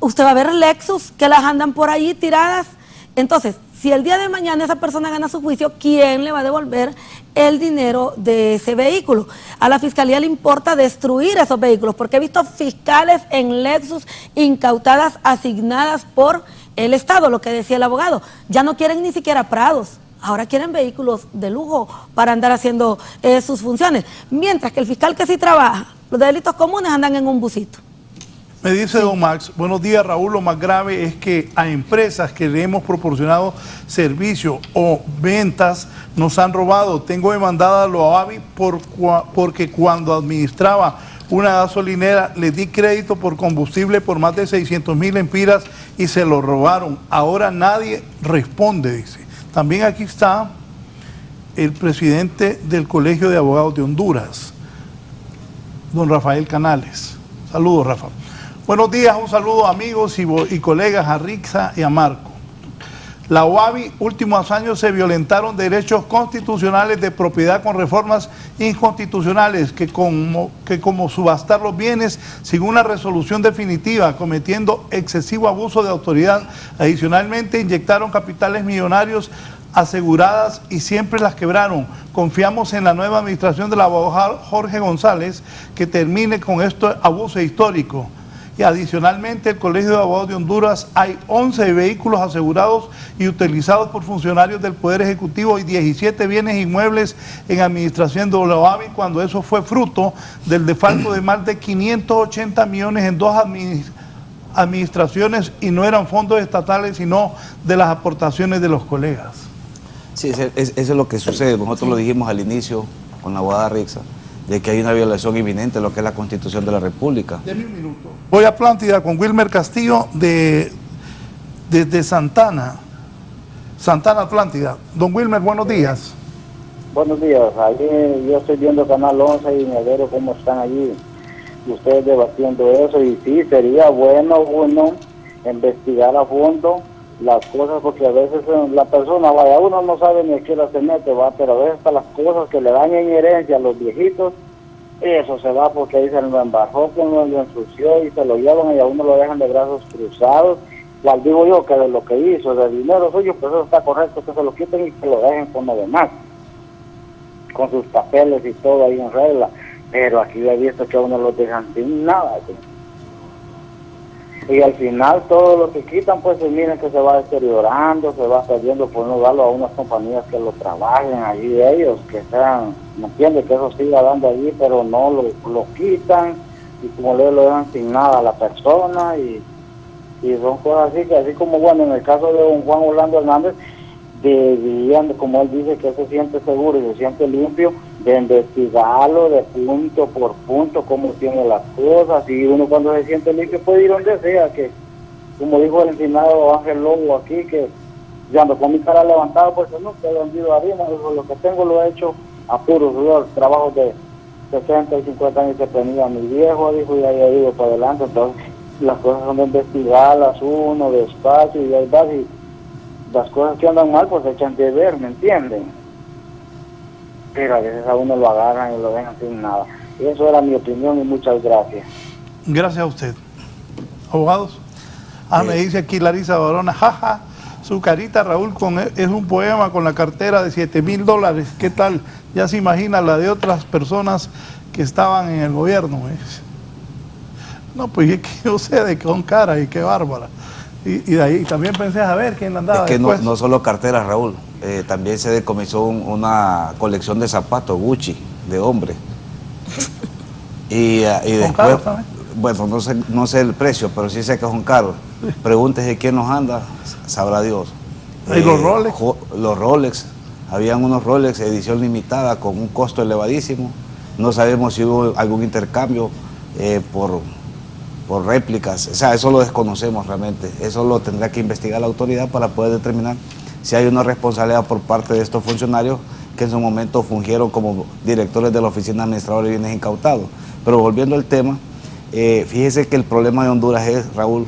usted va a ver Lexus que las andan por ahí tiradas. Entonces, si el día de mañana esa persona gana su juicio, ¿quién le va a devolver el dinero de ese vehículo? A la fiscalía le importa destruir esos vehículos, porque he visto fiscales en Lexus incautadas, asignadas por el Estado, lo que decía el abogado. Ya no quieren ni siquiera Prados, ahora quieren vehículos de lujo para andar haciendo sus funciones. Mientras que el fiscal que sí trabaja, los delitos comunes andan en un busito.
Me dice don Max, buenos días Raúl, lo más grave es que a empresas que le hemos proporcionado servicio o ventas nos han robado. Tengo demandada a la OAVI porque cuando administraba una gasolinera le di crédito por combustible por más de 600,000 lempiras y se lo robaron. Ahora nadie responde, dice. También aquí está el presidente del Colegio de Abogados de Honduras, don Rafael Canales. Saludos, Rafa. Buenos días, un saludo amigos y colegas, a Rixa y a Marco. La OAVI, últimos años se violentaron derechos constitucionales de propiedad con reformas inconstitucionales que como subastar los bienes sin una resolución definitiva, cometiendo excesivo abuso de autoridad. Adicionalmente inyectaron capitales millonarios aseguradas y siempre las quebraron. Confiamos en la nueva administración del abogado Jorge González que termine con este abuso histórico. Y adicionalmente, el Colegio de Abogados de Honduras hay 11 vehículos asegurados y utilizados por funcionarios del Poder Ejecutivo y 17 bienes inmuebles en administración de la OAVI, cuando eso fue fruto del desfalco de más de 580 millones en dos administraciones y no eran fondos estatales, sino de las aportaciones de los colegas.
Sí, eso es lo que sucede. Nosotros lo dijimos al inicio con la abogada Rixa, de que hay una violación inminente de lo que es la Constitución de la República.
Deme un minuto. Voy a Atlántida con Wilmer Castillo desde Santana, Atlántida. Don Wilmer, buenos días.
Buenos días. Allí yo estoy viendo Canal 11 y me veo cómo están allí ustedes debatiendo eso, y sí, sería bueno investigar a fondo las cosas, porque a veces la persona, vaya, uno no sabe ni a qué hora se mete, va, pero a veces las cosas que le dan en herencia a los viejitos, eso se va porque ahí se lo embarró, que uno lo ensució y se lo llevan y a uno lo dejan de brazos cruzados. Cual digo yo que de lo que hizo, de dinero suyo, pues eso está correcto, que se lo quiten y que lo dejen con lo demás, con sus papeles y todo ahí en regla, pero aquí he visto que a uno lo dejan sin nada, ¿sí? Y al final todo lo que quitan, pues miren que se va deteriorando, se va perdiendo por no darlo a unas compañías que lo trabajen allí ellos, que sean, ¿me entiende? Que eso siga dando allí, pero no lo quitan y como lo dejan sin nada a la persona y son cosas así, que así como, bueno, en el caso de don Juan Orlando Hernández, debían, como él dice, que se siente seguro y se siente limpio, de investigarlo de punto por punto, cómo tiene las cosas, y uno cuando se siente limpio puede ir donde sea, que como dijo el encinado Ángel Lobo aquí, que ya ando con mi cara levantada, pues no, que he vendido harina, lo que tengo lo he hecho a puro sudor, trabajos de 60 y 50 años que tenía mi viejo, dijo, y ahí he ido para adelante. Entonces las cosas son de investigarlas uno despacio, y ahí va, y las cosas que andan mal pues se echan de ver, ¿me entienden? Pero a veces a uno lo agarran y lo dejan sin nada. Y eso era mi opinión y muchas gracias.
Gracias a usted. ¿Abogados? Me dice aquí Larisa Barona, jaja, Su carita, Raúl, es un poema con la cartera de $7,000. ¿Qué tal? Ya se imagina la de otras personas que estaban en el gobierno. No, pues es que yo sé de con cara y qué bárbara. Y de ahí también pensé a ver quién andaba.
Es que no solo carteras, Raúl, también se decomisó una colección de zapatos Gucci de hombre. Y después, bueno, no sé el precio, pero sí sé que son caros. Pregúntese quién nos anda, sabrá Dios.
¿Y los Rolex?
Los Rolex, habían unos Rolex edición limitada con un costo elevadísimo. No sabemos si hubo algún intercambio por réplicas, o sea, eso lo desconocemos realmente. Eso lo tendrá que investigar la autoridad para poder determinar si hay una responsabilidad por parte de estos funcionarios que en su momento fungieron como directores de la Oficina Administradora de Bienes Incautados. Pero volviendo al tema, fíjese que el problema de Honduras es, Raúl,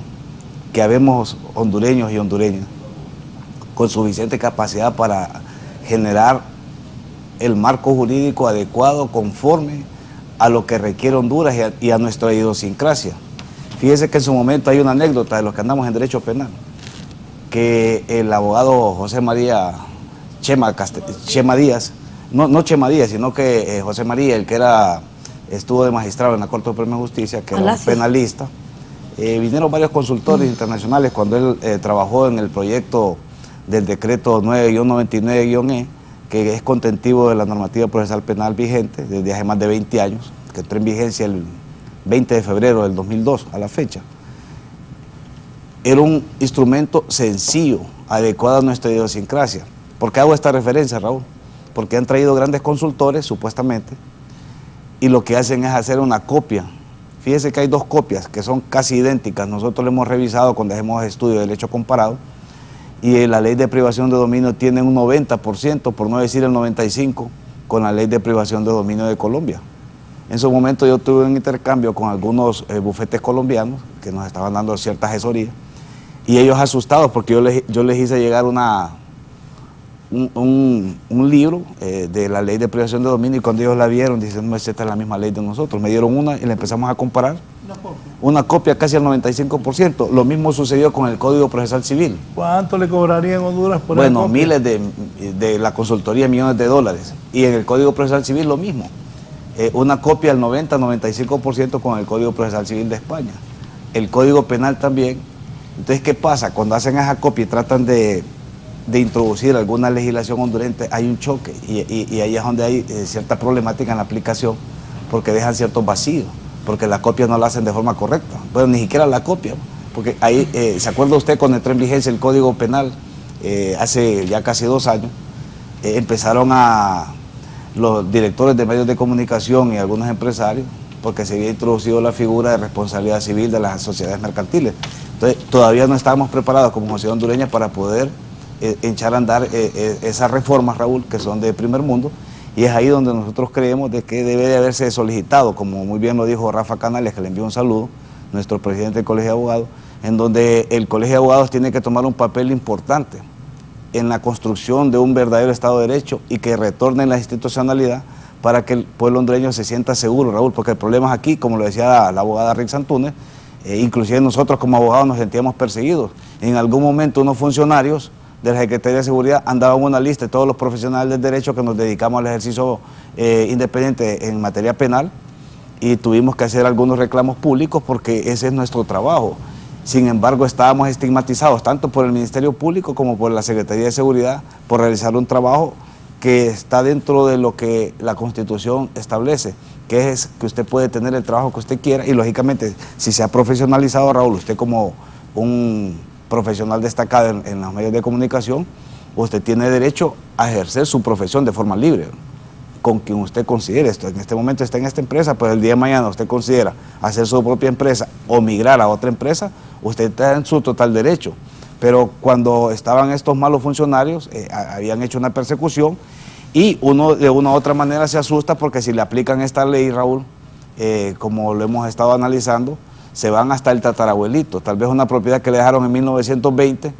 que habemos hondureños y hondureñas con suficiente capacidad para generar el marco jurídico adecuado conforme a lo que requiere Honduras y a nuestra idiosincrasia. Fíjese que en su momento hay una anécdota de los que andamos en derecho penal, que el abogado José María Chema Díaz, no Chema Díaz, sino que José María, el que estuvo de magistrado en la Corte Suprema de Justicia, que era un penalista, vinieron varios consultores internacionales cuando él trabajó en el proyecto del decreto 9-99-E, que es contentivo de la normativa procesal penal vigente desde hace más de 20 años, que entró en vigencia el 20 de febrero del 2002 a la fecha. Era un instrumento sencillo, adecuado a nuestra idiosincrasia. ¿Por qué hago esta referencia, Raúl? Porque han traído grandes consultores, supuestamente, y lo que hacen es hacer una copia. Fíjese que hay dos copias que son casi idénticas. Nosotros lo hemos revisado cuando hacemos estudio de derecho comparado, y la ley de privación de dominio tiene un 90%, por no decir el 95%, con la ley de privación de dominio de Colombia. En su momento yo tuve un intercambio con algunos bufetes colombianos que nos estaban dando cierta asesoría, y ellos asustados porque yo les hice llegar un libro de la ley de privación de dominio, y cuando ellos la vieron dicen, no, esta es la misma ley de nosotros. Me dieron una y la empezamos a comparar. Una copia casi al 95%. Lo mismo sucedió con el Código Procesal Civil.
¿Cuánto le cobraría en Honduras por
Bueno, miles de la consultoría, millones de dólares. Y en el Código Procesal Civil lo mismo. Una copia al 90-95% con el Código Procesal Civil de España. El Código Penal también. Entonces, ¿qué pasa? Cuando hacen esa copia y tratan de introducir alguna legislación hondureña, hay un choque, y ahí es donde hay cierta problemática en la aplicación, porque dejan ciertos vacíos, porque la copia no la hacen de forma correcta. Bueno, ni siquiera la copia, porque ahí, ¿se acuerda usted cuando entró en vigencia el Código Penal hace ya casi 2 años? Empezaron los directores de medios de comunicación y algunos empresarios, porque se había introducido la figura de responsabilidad civil de las sociedades mercantiles. Entonces, todavía no estábamos preparados como sociedad hondureña para poder echar a andar esas reformas, Raúl, que son de primer mundo, y es ahí donde nosotros creemos de que debe de haberse solicitado, como muy bien lo dijo Rafa Canales, que le envió un saludo, nuestro presidente del Colegio de Abogados, en donde el Colegio de Abogados tiene que tomar un papel importante en la construcción de un verdadero Estado de Derecho y que retorne la institucionalidad para que el pueblo hondureño se sienta seguro, Raúl, porque el problema es aquí, como lo decía la abogada Rick Antúnez, inclusive nosotros como abogados nos sentíamos perseguidos. En algún momento unos funcionarios de la Secretaría de Seguridad andaban una lista de todos los profesionales del derecho que nos dedicamos al ejercicio independiente en materia penal, y tuvimos que hacer algunos reclamos públicos porque ese es nuestro trabajo. Sin embargo, estábamos estigmatizados tanto por el Ministerio Público como por la Secretaría de Seguridad por realizar un trabajo que está dentro de lo que la Constitución establece, que es que usted puede tener el trabajo que usted quiera, y lógicamente si se ha profesionalizado, Raúl, usted como un profesional destacado en los medios de comunicación, usted tiene derecho a ejercer su profesión de forma libre, con quien usted considere. Esto en este momento está en esta empresa, pero el día de mañana usted considera hacer su propia empresa o migrar a otra empresa, usted está en su total derecho. Pero cuando estaban estos malos funcionarios, habían hecho una persecución, y uno de una u otra manera se asusta porque si le aplican esta ley, Raúl, como lo hemos estado analizando, se van hasta el tatarabuelito. Tal vez una propiedad que le dejaron en 1920,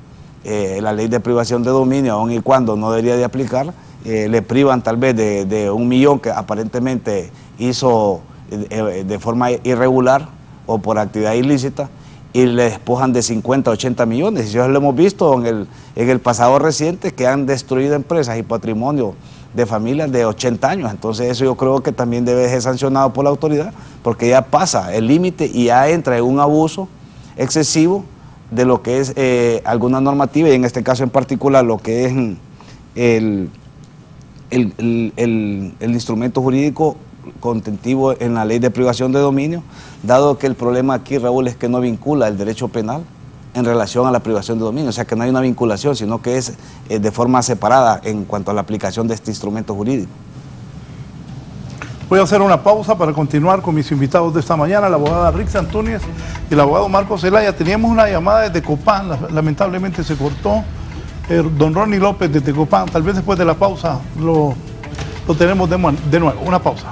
la ley de privación de dominio, aun y cuando no debería de aplicar, le privan tal vez de 1 millón que aparentemente hizo de forma irregular o por actividad ilícita, y le despojan de 50, 80 millones. Y eso lo hemos visto en el pasado reciente, que han destruido empresas y patrimonio de familias de 80 años. Entonces eso yo creo que también debe ser sancionado por la autoridad, porque ya pasa el límite y ya entra en un abuso excesivo de lo que es alguna normativa, y en este caso en particular lo que es el instrumento jurídico contentivo en la ley de privación de dominio, dado que el problema aquí, Raúl, es que no vincula el derecho penal en relación a la privación de dominio, o sea que no hay una vinculación, sino que es de forma separada en cuanto a la aplicación de este instrumento jurídico.
Voy a hacer una pausa para continuar con mis invitados de esta mañana, la abogada Rixi Antúnez y el abogado Marcos Zelaya. Teníamos una llamada desde Tecopán, lamentablemente se cortó. Don Ronnie López de Tecopán, tal vez después de la pausa lo tenemos de nuevo. Una pausa.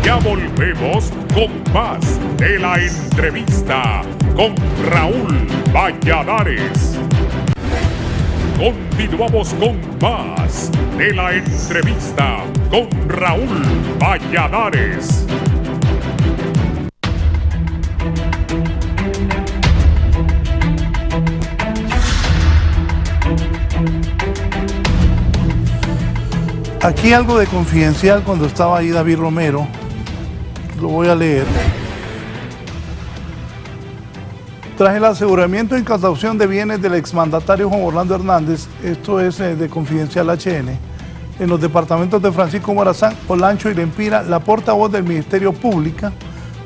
Ya volvemos con más de la entrevista con Raúl Valladares. Continuamos con más de la entrevista con Raúl Valladares.
Aquí algo de confidencial cuando estaba ahí David Romero, lo voy a leer. Tras el aseguramiento e incautación de bienes del exmandatario Juan Orlando Hernández, esto es de Confidencial HN, en los departamentos de Francisco Morazán, Olancho y Lempira, la portavoz del Ministerio Público,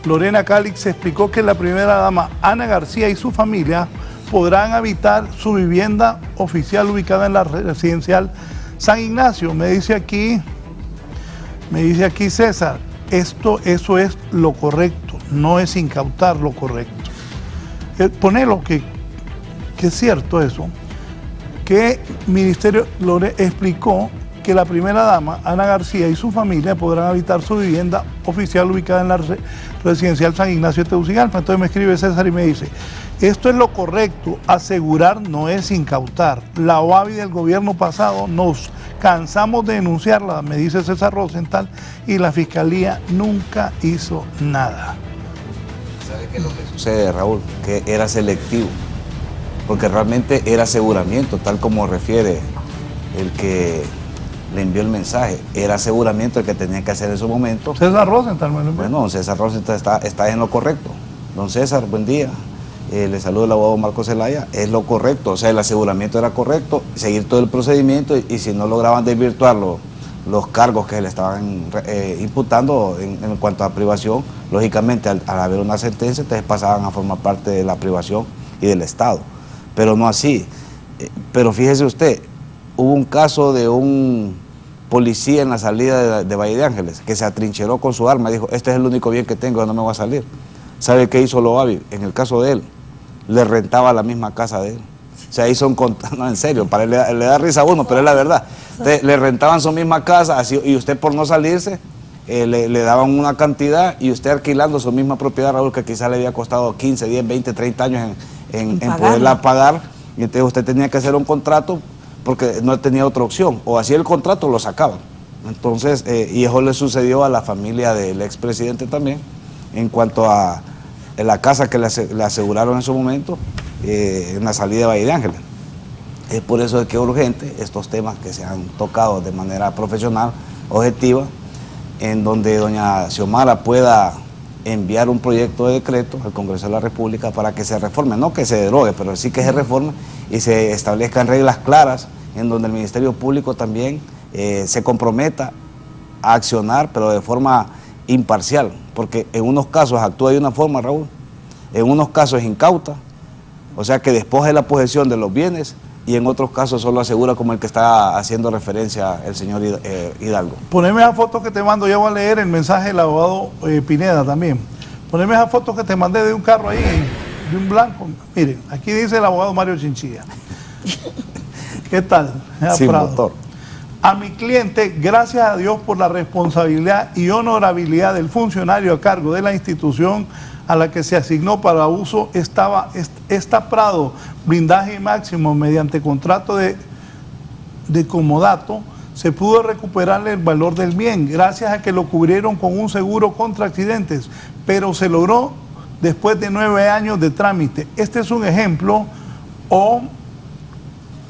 Lorena Calix, explicó que la primera dama Ana García y su familia podrán habitar su vivienda oficial ubicada en la residencial San Ignacio. Me dice aquí César, eso es lo correcto, no es incautar lo correcto. Ponelo que es cierto eso, que Ministerio explicó que la primera dama, Ana García, y su familia podrán habitar su vivienda oficial ubicada en la residencial San Ignacio de Tegucigalpa. Entonces me escribe César y me dice, esto es lo correcto, asegurar no es incautar. La OAVI del gobierno pasado nos cansamos de denunciarla, me dice César Rosenthal, y la Fiscalía nunca hizo nada.
¿Sabe qué es lo que sucede, Raúl? Que era selectivo, porque realmente era aseguramiento, tal como refiere el que le envió el mensaje. Era aseguramiento el que tenía que hacer en su momento.
César Rosenthal,
bueno, don César Rosenthal está en lo correcto. Don César, buen día. Le saludo el abogado Marcos Zelaya. Es lo correcto, o sea, el aseguramiento era correcto, seguir todo el procedimiento y si no lograban desvirtuar los cargos que le estaban imputando en cuanto a privación, lógicamente al haber una sentencia, entonces pasaban a formar parte de la privación y del Estado. Pero no así. Pero fíjese usted, hubo un caso de un policía en la salida de Valle de Ángeles que se atrincheró con su arma y dijo, este es el único bien que tengo, no me voy a salir. ¿Sabe qué hizo Loavi? En el caso de él, le rentaba la misma casa de él. O sea, ahí son, no, en serio, para él le da risa a uno, pero es la verdad. Entonces, le rentaban su misma casa así, y usted por no salirse, le daban una cantidad y usted alquilando su misma propiedad, Raúl, que quizás le había costado 15, 10, 20, 30 años en poderla pagar, y entonces usted tenía que hacer un contrato porque no tenía otra opción, o hacía el contrato o lo sacaban. Entonces, y eso le sucedió a la familia del expresidente también, en cuanto a la casa que le aseguraron en su momento, en la salida de Valle de Ángeles. Es por eso que es urgente estos temas que se han tocado de manera profesional, objetiva, en donde doña Xiomara pueda enviar un proyecto de decreto al Congreso de la República para que se reforme, no que se derogue, pero sí que se reforme y se establezcan reglas claras en donde el Ministerio Público también se comprometa a accionar, pero de forma imparcial, porque en unos casos actúa de una forma, Raúl, en unos casos incauta, o sea que despoja de la posesión de los bienes, y en otros casos solo asegura, como el que está haciendo referencia el señor Hidalgo.
Poneme esa foto que te mando, ya voy a leer el mensaje del abogado Pineda también. Poneme esa foto que te mandé de un carro ahí, de un blanco. Miren, aquí dice el abogado Mario Chinchilla. ¿Qué tal?
Sin motor.
A mi cliente, gracias a Dios por la responsabilidad y honorabilidad del funcionario a cargo de la institución a la que se asignó para uso, está Prado, blindaje máximo mediante contrato de comodato, se pudo recuperarle el valor del bien gracias a que lo cubrieron con un seguro contra accidentes, pero se logró después de 9 años de trámite. Este es un ejemplo o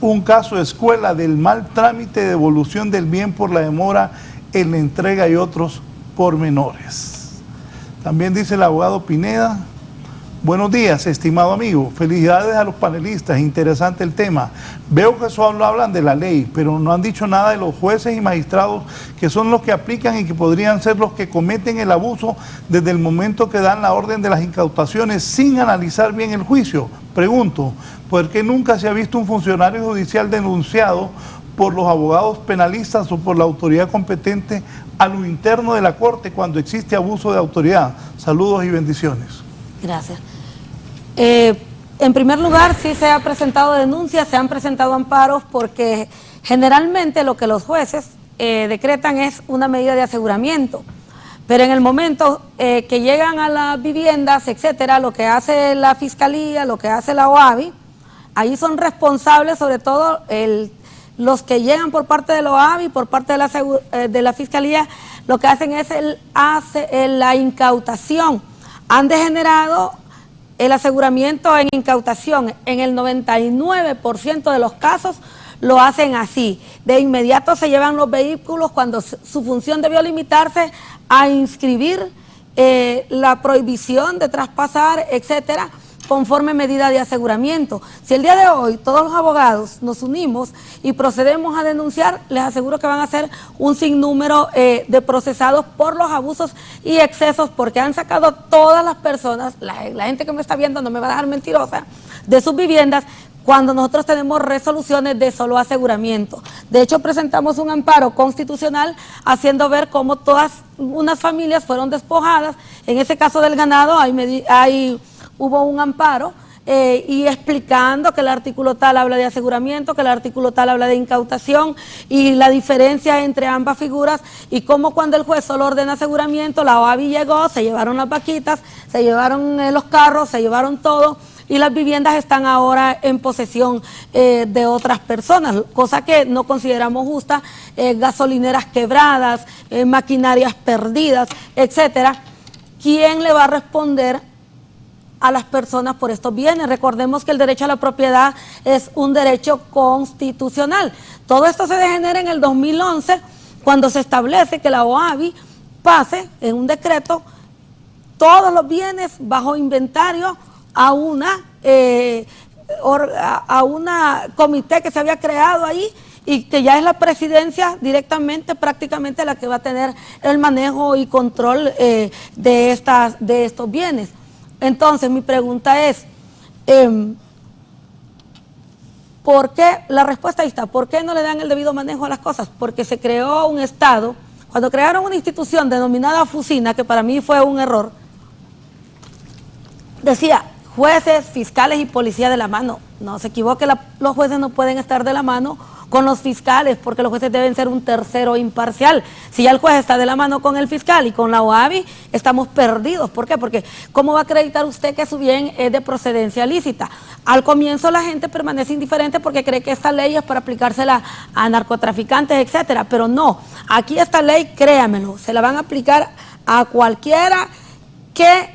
un caso de escuela del mal trámite de devolución del bien por la demora en la entrega y otros pormenores. También dice el abogado Pineda: buenos días, estimado amigo, felicidades a los panelistas, interesante el tema. Veo que solo hablan de la ley, pero no han dicho nada de los jueces y magistrados, que son los que aplican y que podrían ser los que cometen el abuso desde el momento que dan la orden de las incautaciones sin analizar bien el juicio. Pregunto, ¿por qué nunca se ha visto un funcionario judicial denunciado por los abogados penalistas o por la autoridad competente a lo interno de la Corte cuando existe abuso de autoridad? Saludos y bendiciones.
Gracias. En primer lugar, sí se ha presentado denuncias, se han presentado amparos, porque generalmente lo que los jueces decretan es una medida de aseguramiento. Pero en el momento que llegan a las viviendas, etcétera, lo que hace la Fiscalía, lo que hace la OAVI, ahí son responsables sobre todo los que llegan por parte de la OAVI, por parte de la Fiscalía, lo que hacen es la incautación. Han degenerado el aseguramiento en incautación. En el 99% de los casos lo hacen así. De inmediato se llevan los vehículos cuando su función debió limitarse a inscribir la prohibición de traspasar, etcétera, conforme medida de aseguramiento. Si el día de hoy todos los abogados nos unimos y procedemos a denunciar, les aseguro que van a ser un sinnúmero de procesados por los abusos y excesos, porque han sacado todas las personas, la gente que me está viendo no me va a dejar mentirosa, de sus viviendas, cuando nosotros tenemos resoluciones de solo aseguramiento. De hecho, presentamos un amparo constitucional haciendo ver cómo todas unas familias fueron despojadas. En ese caso del ganado hubo un amparo y explicando que el artículo tal habla de aseguramiento, que el artículo tal habla de incautación y la diferencia entre ambas figuras, y cómo cuando el juez solo ordena aseguramiento, la OAVI llegó, se llevaron las vaquitas, se llevaron los carros, se llevaron todo, y las viviendas están ahora en posesión de otras personas, cosa que no consideramos justa. Gasolineras quebradas, maquinarias perdidas, etcétera. ¿Quién le va a responder a las personas por estos bienes? Recordemos que el derecho a la propiedad es un derecho constitucional. Todo esto se degenera en el 2011, cuando se establece que la OAVI pase en un decreto todos los bienes bajo inventario a una comité que se había creado ahí, y que ya es la presidencia directamente, prácticamente, la que va a tener el manejo y control de estos bienes. Entonces, mi pregunta es, ¿por qué? La respuesta ahí está. ¿Por qué no le dan el debido manejo a las cosas? Porque se creó un Estado. Cuando crearon una institución denominada Fusina, que para mí fue un error, decía jueces, fiscales y policía de la mano. No se equivoque, los jueces no pueden estar de la mano con los fiscales, porque los jueces deben ser un tercero imparcial. Si ya el juez está de la mano con el fiscal y con la OAVI, estamos perdidos. ¿Por qué? Porque ¿cómo va a acreditar usted que su bien es de procedencia lícita? Al comienzo la gente permanece indiferente porque cree que esta ley es para aplicársela a narcotraficantes, etcétera, pero no. Aquí esta ley, créamelo, se la van a aplicar a cualquiera que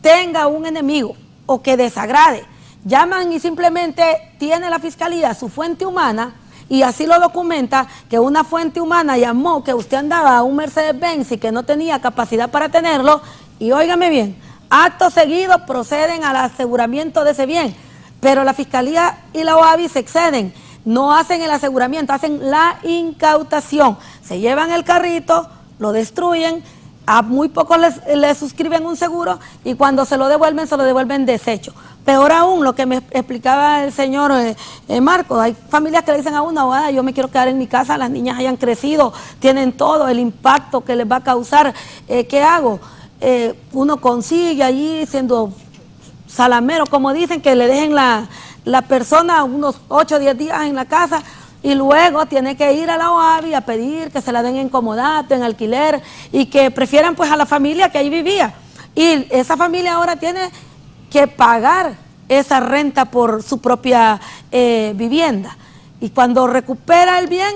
tenga un enemigo o que desagrade. Llaman y simplemente tiene la Fiscalía su fuente humana, y así lo documenta, que una fuente humana llamó que usted andaba a un Mercedes-Benz y que no tenía capacidad para tenerlo, y óigame bien, acto seguido proceden al aseguramiento de ese bien, pero la Fiscalía y la OAVI se exceden, no hacen el aseguramiento, hacen la incautación, se llevan el carrito, lo destruyen, a muy pocos les suscriben un seguro, y cuando se lo devuelven deshecho. Peor aún, lo que me explicaba el señor Marcos, hay familias que le dicen a una, yo me quiero quedar en mi casa, las niñas hayan crecido, tienen todo, el impacto que les va a causar, ¿qué hago? Uno consigue allí, siendo salamero, como dicen, que le dejen la persona unos 8 o 10 días en la casa, y luego tiene que ir a la OAVI a pedir que se la den en comodato, en alquiler, y que prefieran pues a la familia que ahí vivía. Y esa familia ahora tiene que pagar esa renta por su propia vivienda. Y cuando recupera el bien,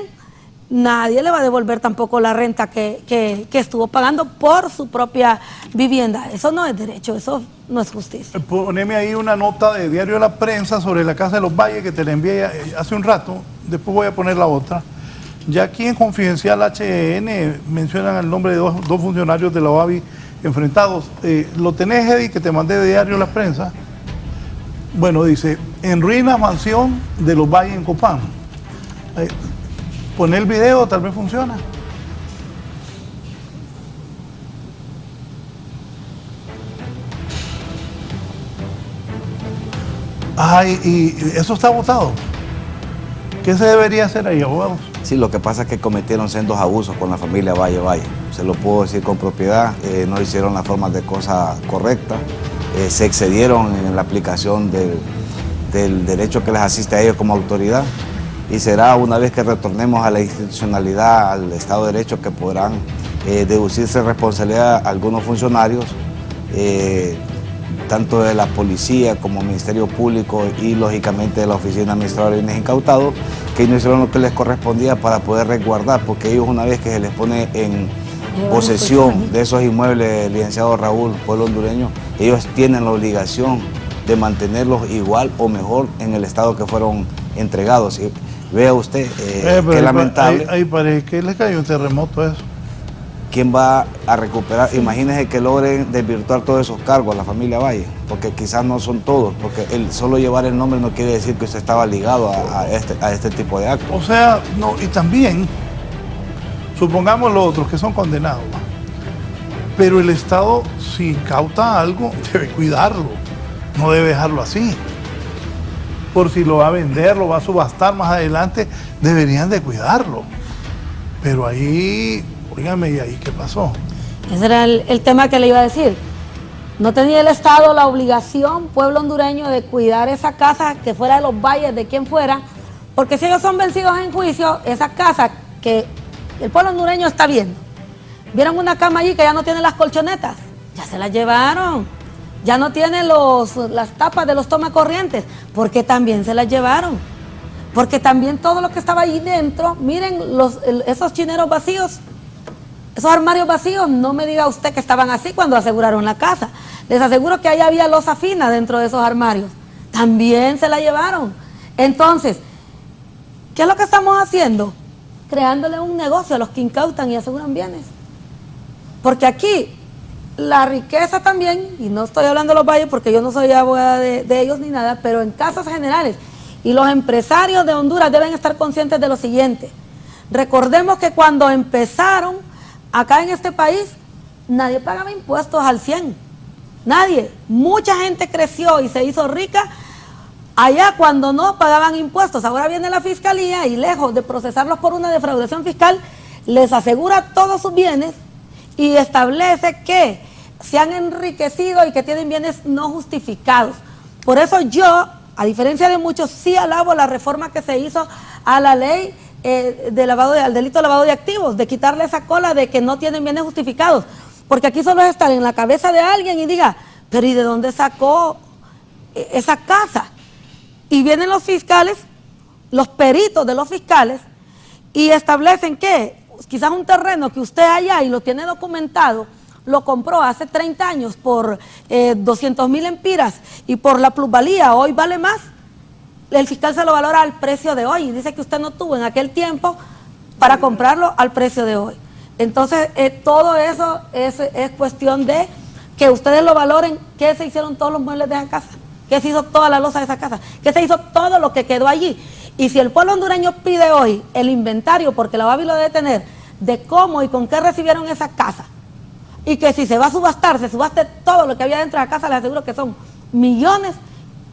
nadie le va a devolver tampoco la renta que estuvo pagando por su propia vivienda. Eso no es derecho, eso no es justicia.
Poneme ahí una nota de Diario de la Prensa sobre la Casa de los Valles que te la envié hace un rato, después voy a poner la otra. Ya aquí en Confidencial HN mencionan el nombre de dos funcionarios de la OAVI enfrentados. ¿Lo tenés, Eddie, que te mandé de Diario de la Prensa? Bueno, dice, en ruinas mansión de los Valles en Copán. Poner el video, tal vez funciona. Ay, y eso está votado. ¿Qué se debería hacer ahí, abogados?
Sí, lo que pasa es que cometieron sendos abusos con la familia Valle. Se lo puedo decir con propiedad, no hicieron las formas de cosa correctas, se excedieron en la aplicación del derecho que les asiste a ellos como autoridad, y será una vez que retornemos a la institucionalidad, al Estado de Derecho, que podrán deducirse responsabilidad a algunos funcionarios, tanto de la policía como Ministerio Público y lógicamente de la Oficina Administradora de Bienes Incautados, que no hicieron lo que les correspondía para poder resguardar, porque ellos, una vez que se les pone en posesión de esos inmuebles, licenciado Raúl, pueblo hondureño, ellos tienen la obligación de mantenerlos igual o mejor en el estado que fueron entregados. Y vea usted, qué lamentable.
Ahí parece que les cayó un terremoto eso.
¿Quién va a recuperar? Imagínense que logren desvirtuar todos esos cargos a la familia Valle, porque quizás no son todos, porque el solo llevar el nombre no quiere decir que usted estaba ligado a este tipo de actos.
O sea, no, y también, supongamos los otros que son condenados, ¿va? Pero el Estado, si incauta algo, debe cuidarlo, no debe dejarlo así. Por si lo va a vender, lo va a subastar más adelante, deberían de cuidarlo. Pero ahí... Óigame, ¿y ahí qué pasó?
Ese era el tema que le iba a decir. No tenía el Estado la obligación, pueblo hondureño, de cuidar esa casa, que fuera de los Valles, de quien fuera, porque si ellos son vencidos en juicio, esa casa que el pueblo hondureño está viendo, vieron una cama allí que ya no tiene las colchonetas, ya se la llevaron, ya no tiene las tapas de los tomacorrientes, porque también se las llevaron, porque también todo lo que estaba allí dentro, miren esos chineros vacíos, esos armarios vacíos, no me diga usted que estaban así cuando aseguraron la casa. Les aseguro que ahí había loza fina dentro de esos armarios. También se la llevaron. Entonces, ¿qué es lo que estamos haciendo? Creándole un negocio a los que incautan y aseguran bienes. Porque aquí, la riqueza también, y no estoy hablando de los Valles porque yo no soy abogada de ellos ni nada, pero en casos generales, y los empresarios de Honduras deben estar conscientes de lo siguiente. Recordemos que cuando empezaron acá en este país, nadie pagaba impuestos al 100%. Nadie. Mucha gente creció y se hizo rica allá cuando no pagaban impuestos. Ahora viene la fiscalía y lejos de procesarlos por una defraudación fiscal, les asegura todos sus bienes y establece que se han enriquecido y que tienen bienes no justificados. Por eso yo, a diferencia de muchos, sí alabo la reforma que se hizo a la ley al delito de lavado de activos, de quitarle esa cola de que no tienen bienes justificados, porque aquí solo es estar en la cabeza de alguien y diga, pero ¿y de dónde sacó esa casa? Y vienen los fiscales, los peritos de los fiscales, y establecen que quizás un terreno que usted allá y lo tiene documentado, lo compró hace 30 años por 200,000 empiras y por la plusvalía hoy vale más. El fiscal se lo valora al precio de hoy y dice que usted no tuvo en aquel tiempo para comprarlo al precio de hoy. Entonces, todo eso es cuestión de que ustedes lo valoren, qué se hicieron todos los muebles de esa casa, qué se hizo toda la loza de esa casa, qué se hizo todo lo que quedó allí. Y si el pueblo hondureño pide hoy el inventario, porque la OAVI lo debe tener, de cómo y con qué recibieron esa casa, y que si se va a subastar, se subaste todo lo que había dentro de la casa, les aseguro que son millones,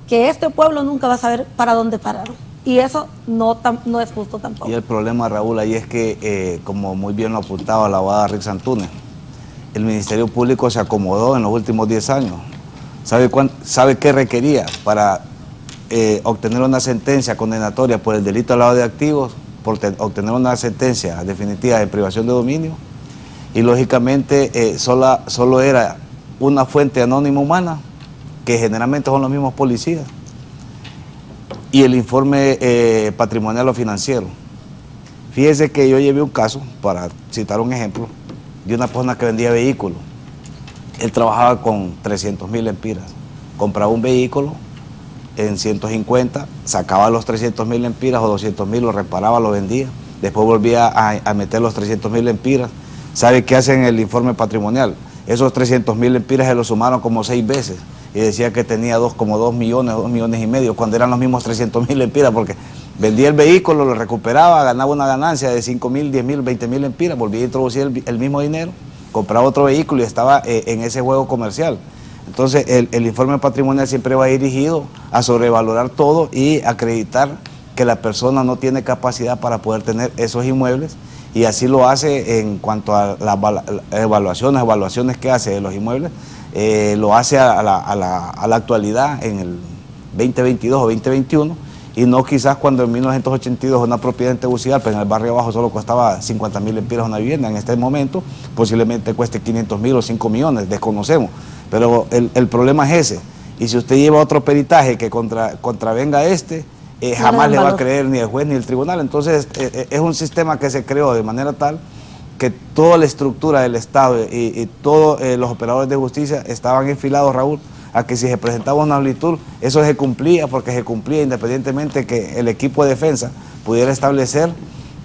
que este pueblo nunca va a saber para dónde pararon. Y eso no es justo tampoco.
Y el problema, Raúl, ahí es que, como muy bien lo apuntaba la abogada Rick Santunes, el Ministerio Público se acomodó en los últimos 10 años. ¿Sabe qué requería para obtener una sentencia condenatoria por el delito de lavado de activos, por obtener una sentencia definitiva de privación de dominio? Y lógicamente solo era una fuente anónima humana, que generalmente son los mismos policías, y el informe patrimonial o financiero. Fíjese que yo llevé un caso, para citar un ejemplo, de una persona que vendía vehículos. Él trabajaba con 300.000 lempiras. Compraba un vehículo en 150, sacaba los 300.000 lempiras o 200.000, lo reparaba, lo vendía. Después volvía a meter los 300.000 lempiras. ¿Sabe qué hacen en el informe patrimonial? Esos 300.000 lempiras se los sumaron como 6 veces y decía que tenía como 2 millones, 2 millones y medio, cuando eran los mismos 300.000 lempiras, porque vendía el vehículo, lo recuperaba, ganaba una ganancia de 5.000, 10.000, 20.000 lempiras, volvía a introducir el mismo dinero, compraba otro vehículo y estaba en ese juego comercial. Entonces el informe patrimonial siempre va dirigido a sobrevalorar todo y acreditar que la persona no tiene capacidad para poder tener esos inmuebles, y así lo hace en cuanto a las evaluaciones que hace de los inmuebles, lo hace a la actualidad en el 2022 o 2021, y no quizás cuando en 1982 una propiedad en Tegucigalpa, en el barrio abajo, solo costaba 50.000 lempiras una vivienda. En este momento posiblemente cueste 500.000 o 5 millones, desconocemos, pero el problema es ese. Y si usted lleva otro peritaje que contravenga jamás le va a creer ni el juez ni el tribunal. Entonces es un sistema que se creó de manera tal que toda la estructura del Estado y todos los operadores de justicia estaban enfilados, Raúl, a que si se presentaba una amplitud, eso se cumplía, porque se cumplía independientemente que el equipo de defensa pudiera establecer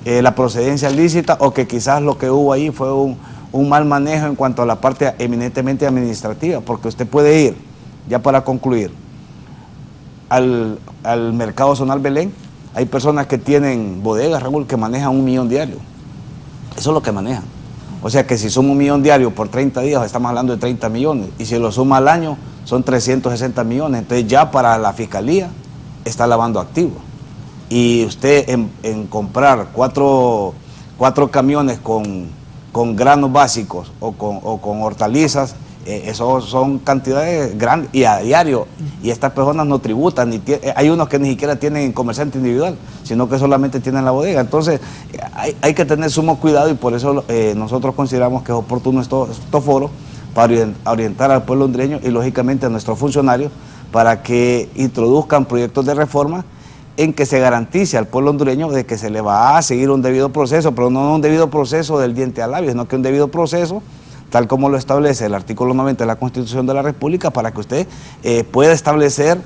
la procedencia lícita, o que quizás lo que hubo ahí fue un mal manejo en cuanto a la parte eminentemente administrativa, porque usted puede ir, ya para concluir, al mercado zonal Belén. Hay personas que tienen bodegas, Raúl, que manejan 1 millón diario. Eso es lo que manejan. O sea que si suma 1 millón diario por 30 días, estamos hablando de 30 millones. Y si lo suma al año, son 360 millones. Entonces ya para la fiscalía está lavando activos. Y usted en comprar cuatro camiones con granos básicos o con hortalizas, eso son cantidades grandes y a diario, y estas personas no tributan, hay unos que ni siquiera tienen comerciante individual, sino que solamente tienen la bodega. Entonces hay que tener sumo cuidado, y por eso nosotros consideramos que es oportuno estos foros para orientar al pueblo hondureño y lógicamente a nuestros funcionarios para que introduzcan proyectos de reforma en que se garantice al pueblo hondureño de que se le va a seguir un debido proceso, pero no un debido proceso del diente al labio, sino que un debido proceso tal como lo establece el artículo 90 de la Constitución de la República, para que usted pueda establecer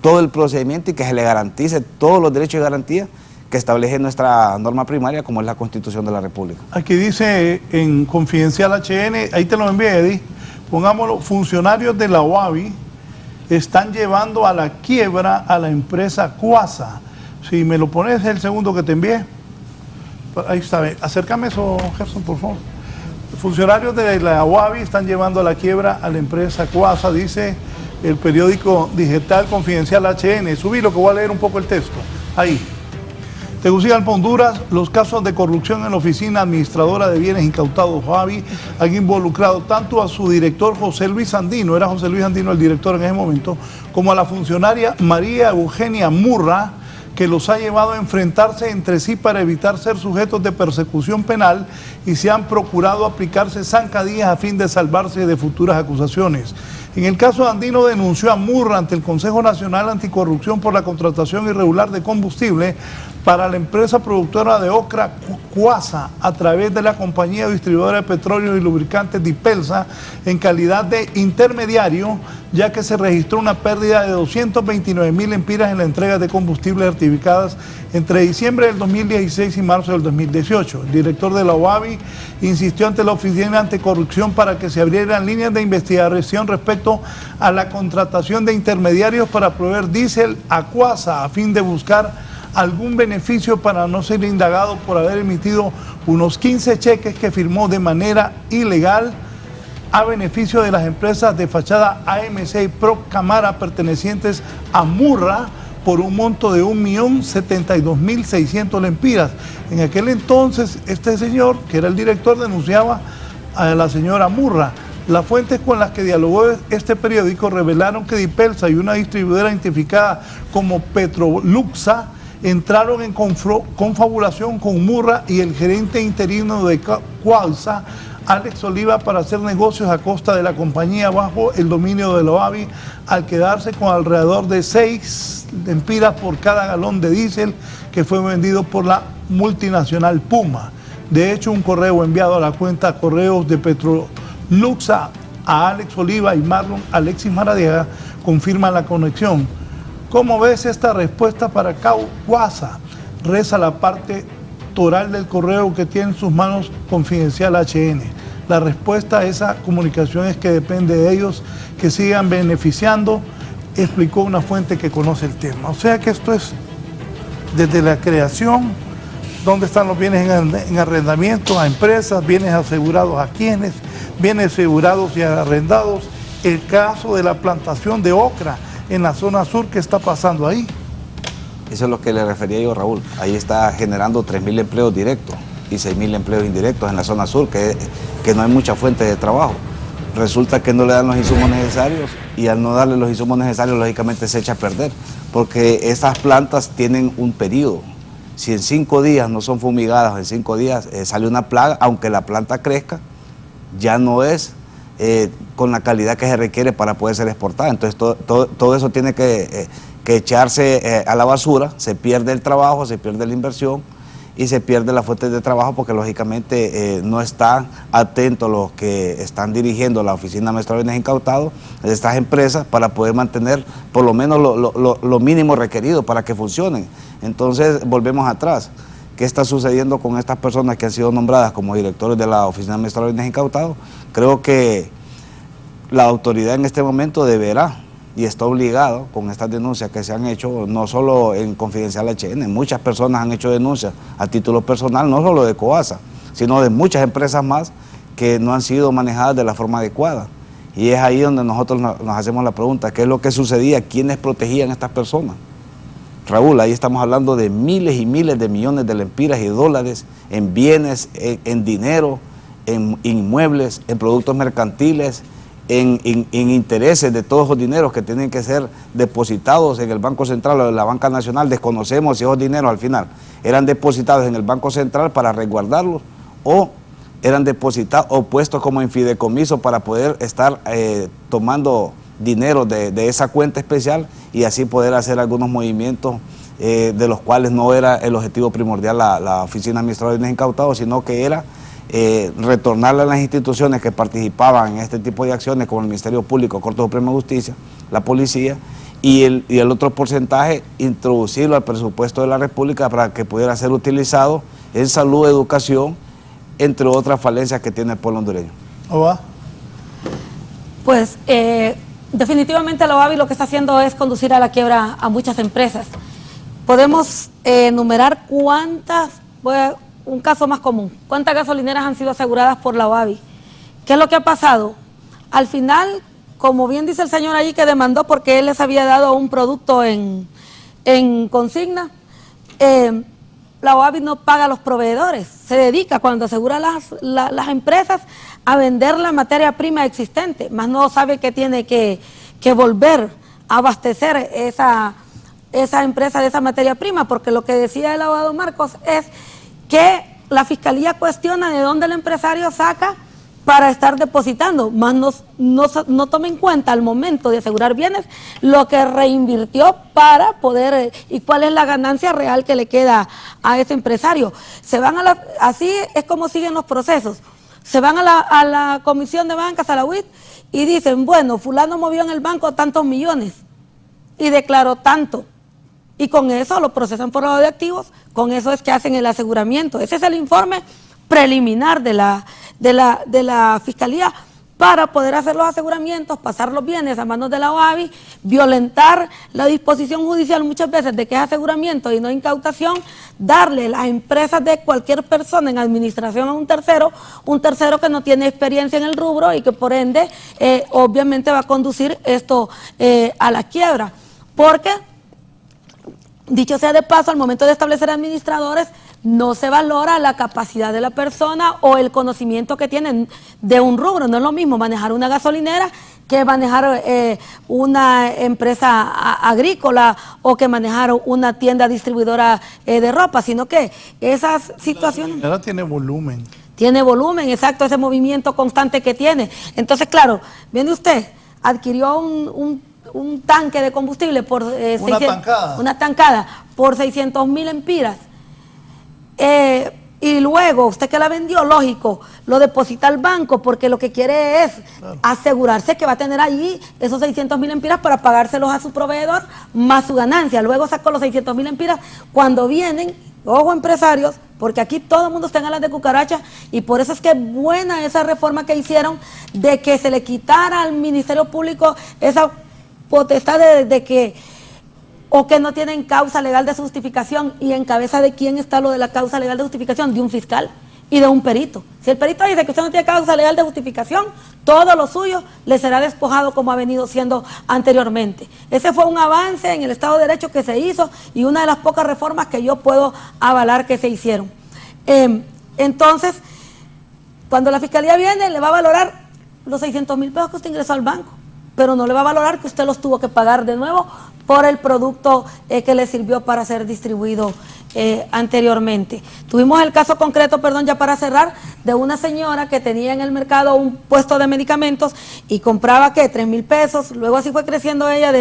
todo el procedimiento y que se le garantice todos los derechos y garantías que establece nuestra norma primaria, como es la Constitución de la República.
Aquí dice en Confidencial HN, ahí te lo envié, Eddie, pongámoslo: funcionarios de la UABI están llevando a la quiebra a la empresa Cuasa. Si me lo pones el segundo que te envié, ahí está, acércame eso, Gerson, por favor. Funcionarios de la UABI están llevando a la quiebra a la empresa Cuasa, dice el periódico digital Confidencial HN. Subí lo que voy a leer un poco el texto. Ahí. Tegucigalpa, Honduras, los casos de corrupción en la oficina administradora de bienes incautados UABI han involucrado tanto a su director José Luis Andino, era José Luis Andino el director en ese momento, como a la funcionaria María Eugenia Murra, que los ha llevado a enfrentarse entre sí para evitar ser sujetos de persecución penal, y se han procurado aplicarse zancadillas a fin de salvarse de futuras acusaciones. En el caso de Andino, denunció a Murra ante el Consejo Nacional Anticorrupción por la contratación irregular de combustible para la empresa productora de ocra Cuasa a través de la compañía distribuidora de petróleos y lubricantes Dipelsa en calidad de intermediario, ya que se registró una pérdida de 229.000 lempiras en la entrega de combustibles certificadas entre diciembre del 2016 y marzo del 2018. El director de la UABI insistió ante la Oficina Anticorrupción para que se abrieran líneas de investigación respecto a la contratación de intermediarios para proveer diésel a Cuasa a fin de buscar algún beneficio para no ser indagado por haber emitido unos 15 cheques que firmó de manera ilegal a beneficio de las empresas de fachada AMC y Pro Cámara pertenecientes a Murra por un monto de 1.072.600 lempiras. En aquel entonces este señor, que era el director, denunciaba a la señora Murra. Las fuentes con las que dialogó este periódico revelaron que Dipelsa y una distribuidora identificada como Petroluxa entraron en confabulación con Murra y el gerente interino de Cuasa, Alex Oliva, para hacer negocios a costa de la compañía bajo el dominio de la UABI, al quedarse con alrededor de 6 lempiras por cada galón de diésel que fue vendido por la multinacional Puma. De hecho, un correo enviado a la cuenta correos de Petroluxa a Alex Oliva y Marlon Alexis Maradiaga confirma la conexión. ¿Cómo ves esta respuesta para Cauguasa? Reza la parte toral del correo que tiene en sus manos Confidencial HN. La respuesta a esa comunicación es que depende de ellos que sigan beneficiando, explicó una fuente que conoce el tema. O sea que esto es desde la creación, dónde están los bienes en arrendamiento a empresas, bienes asegurados a quienes, bienes asegurados y arrendados. El caso de la plantación de ocra en la zona sur, ¿qué está pasando ahí?
Eso es lo que le refería yo, Raúl. Ahí está generando 3.000 empleos directos y 6.000 empleos indirectos en la zona sur, que no hay mucha fuente de trabajo. Resulta que no le dan los insumos necesarios y al no darle los insumos necesarios, lógicamente se echa a perder, porque esas plantas tienen un periodo. Si en 5 días no son fumigadas, en 5 días sale una plaga, aunque la planta crezca, ya no es con la calidad que se requiere para poder ser exportada. Entonces todo eso tiene que echarse a la basura, se pierde el trabajo, se pierde la inversión y se pierde la fuente de trabajo, porque lógicamente no están atentos los que están dirigiendo la Oficina Administradora de Bienes Incautados de estas empresas para poder mantener por lo menos lo mínimo requerido para que funcionen. Entonces volvemos atrás. ¿Qué está sucediendo con estas personas que han sido nombradas como directores de la Oficina Administradora de Bienes Incautados? Creo que la autoridad en este momento deberá y está obligado con estas denuncias que se han hecho, no solo en Confidencial HN, muchas personas han hecho denuncias a título personal, no solo de Coasa, sino de muchas empresas más que no han sido manejadas de la forma adecuada. Y es ahí donde nosotros nos hacemos la pregunta, ¿qué es lo que sucedía? ¿Quiénes protegían a estas personas? Raúl, ahí estamos hablando de miles y miles de millones de lempiras y dólares en bienes, en dinero, en inmuebles, en productos mercantiles, en intereses de todos esos dineros que tienen que ser depositados en el Banco Central o en la Banca Nacional. Desconocemos si esos dineros al final eran depositados en el Banco Central para resguardarlos o eran depositados o puestos como en fideicomiso para poder estar tomando dinero de esa cuenta especial y así poder hacer algunos movimientos de los cuales no era el objetivo primordial la Oficina Administradora de Bienes Incautados, sino que era retornarle a las instituciones que participaban en este tipo de acciones, como el Ministerio Público, Corte Suprema de Justicia, la Policía, y el otro porcentaje introducirlo al presupuesto de la República para que pudiera ser utilizado en salud, educación, entre otras falencias que tiene el pueblo hondureño.
¿Oba?
Pues definitivamente la OABI lo que está haciendo es conducir a la quiebra a muchas empresas. Podemos enumerar un caso más común, ¿cuántas gasolineras han sido aseguradas por la OABI? ¿Qué es lo que ha pasado? Al final, como bien dice el señor allí que demandó porque él les había dado un producto en consigna, la OABI no paga a los proveedores, se dedica cuando asegura las empresas a vender la materia prima existente, más no sabe que tiene que volver a abastecer esa empresa de esa materia prima, porque lo que decía el abogado Marcos es que la Fiscalía cuestiona de dónde el empresario saca para estar depositando, más no toma en cuenta al momento de asegurar bienes lo que reinvirtió para poder, y cuál es la ganancia real que le queda a ese empresario. Así es como siguen los procesos. Se van a la Comisión de Bancas, a la UIT, y dicen, bueno, fulano movió en el banco tantos millones y declaró tanto. Y con eso lo procesan por lavado de activos, con eso es que hacen el aseguramiento. Ese es el informe preliminar de la Fiscalía para poder hacer los aseguramientos, pasar los bienes a manos de la OABI, violentar la disposición judicial muchas veces de que es aseguramiento y no incautación, darle las empresas de cualquier persona en administración a un tercero que no tiene experiencia en el rubro y que por ende obviamente va a conducir esto a la quiebra. Porque dicho sea de paso, al momento de establecer administradores, no se valora la capacidad de la persona o el conocimiento que tienen de un rubro. No es lo mismo manejar una gasolinera que manejar una empresa agrícola o que manejar una tienda distribuidora de ropa, sino que esas situaciones...
La gasolinera tiene volumen.
Tiene volumen, exacto, ese movimiento constante que tiene. Entonces, claro, viene usted, adquirió un tanque de combustible por
una tancada
por 600.000 empiras. y luego usted que la vendió, lógico, lo deposita al banco porque lo que quiere es asegurarse que va a tener allí esos 600.000 lempiras para pagárselos a su proveedor más su ganancia. Luego sacó los 600.000 lempiras cuando vienen, ojo empresarios, porque aquí todo el mundo está en alas de cucaracha y por eso es que es buena esa reforma que hicieron de que se le quitara al Ministerio Público esa potestad de que o que no tienen causa legal de justificación. ¿Y en cabeza de quién está lo de la causa legal de justificación? De un fiscal y de un perito. Si el perito dice que usted no tiene causa legal de justificación, todo lo suyo le será despojado como ha venido siendo anteriormente. Ese fue un avance en el Estado de Derecho que se hizo y una de las pocas reformas que yo puedo avalar que se hicieron. Entonces, cuando la Fiscalía viene, le va a valorar los 600.000 pesos que usted ingresó al banco, pero no le va a valorar que usted los tuvo que pagar de nuevo por el producto que le sirvió para ser distribuido anteriormente. Tuvimos el caso concreto, perdón, ya para cerrar, de una señora que tenía en el mercado un puesto de medicamentos y compraba, ¿qué? 3.000 pesos, luego así fue creciendo ella,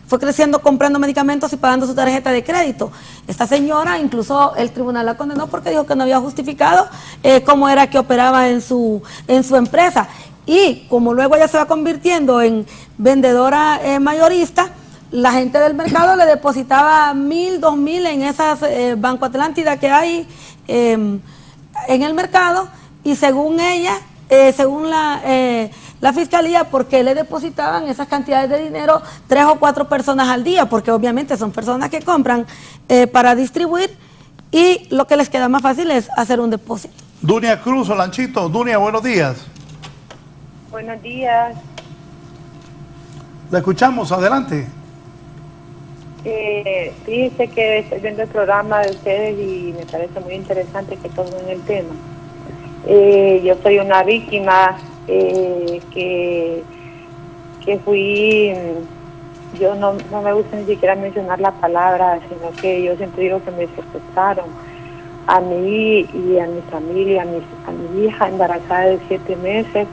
fue creciendo comprando medicamentos y pagando su tarjeta de crédito. Esta señora, incluso el tribunal la condenó porque dijo que no había justificado cómo era que operaba en su empresa. Y como luego ella se va convirtiendo en vendedora mayorista, la gente del mercado le depositaba 1.000, 2.000 en esas Banco Atlántida que hay en el mercado, y según ella, según la Fiscalía, porque le depositaban esas cantidades de dinero 3 o 4 personas al día, porque obviamente son personas que compran para distribuir y lo que les queda más fácil es hacer un depósito.
Dunia Cruz, Olanchito. Dunia, buenos días.
Buenos días.
La escuchamos, adelante.
Fíjese que estoy viendo el programa de ustedes y me parece muy interesante que tomen el tema. Yo soy una víctima que fui, yo no me gusta ni siquiera mencionar la palabra, sino que yo siempre digo que me secuestraron a mí y a mi familia, a mi hija embarazada de 7 meses.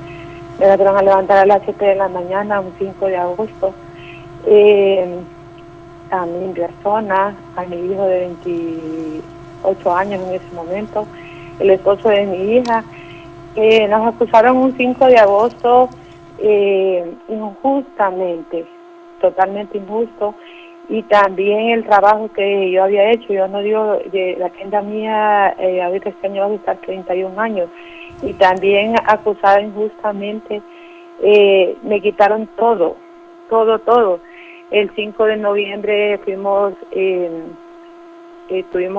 Me la fueron a levantar a las 7 de la mañana, un 5 de agosto. A mi persona, a mi hijo de 28 años en ese momento, el esposo de mi hija. Nos acusaron un 5 de agosto injustamente, totalmente injusto. Y también el trabajo que yo había hecho, yo no digo, la agenda mía, ahorita este año va a estar 31 años. Y también acusada injustamente, me quitaron todo. El 5 de noviembre tuvimos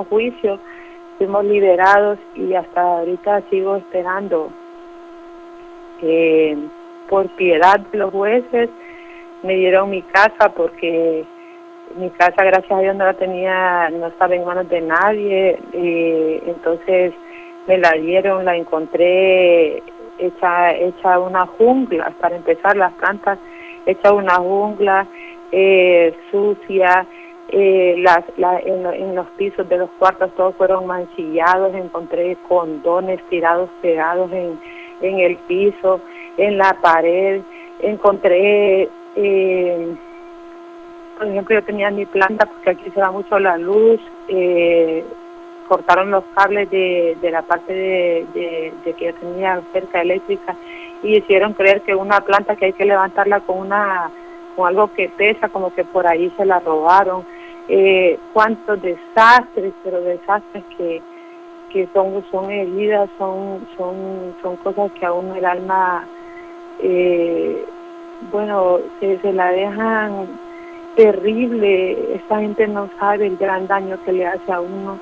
juicio, fuimos liberados y hasta ahorita sigo esperando. Por piedad de los jueces me dieron mi casa porque mi casa, gracias a Dios, no estaba en manos de nadie, entonces me la dieron, la encontré hecha una jungla, para empezar, las plantas hecha una jungla, sucia, en los pisos de los cuartos todos fueron mancillados, encontré condones tirados, pegados en el piso, en la pared, encontré, por ejemplo, yo tenía mi planta, porque aquí se va mucho la luz, cortaron los cables de la parte de que yo tenía cerca eléctrica y hicieron creer que una planta que hay que levantarla con algo que pesa, como que por ahí se la robaron. Cuántos desastres, pero desastres que son heridas, son cosas que a uno el alma, se la dejan terrible. Esta gente no sabe el gran daño que le hace a uno.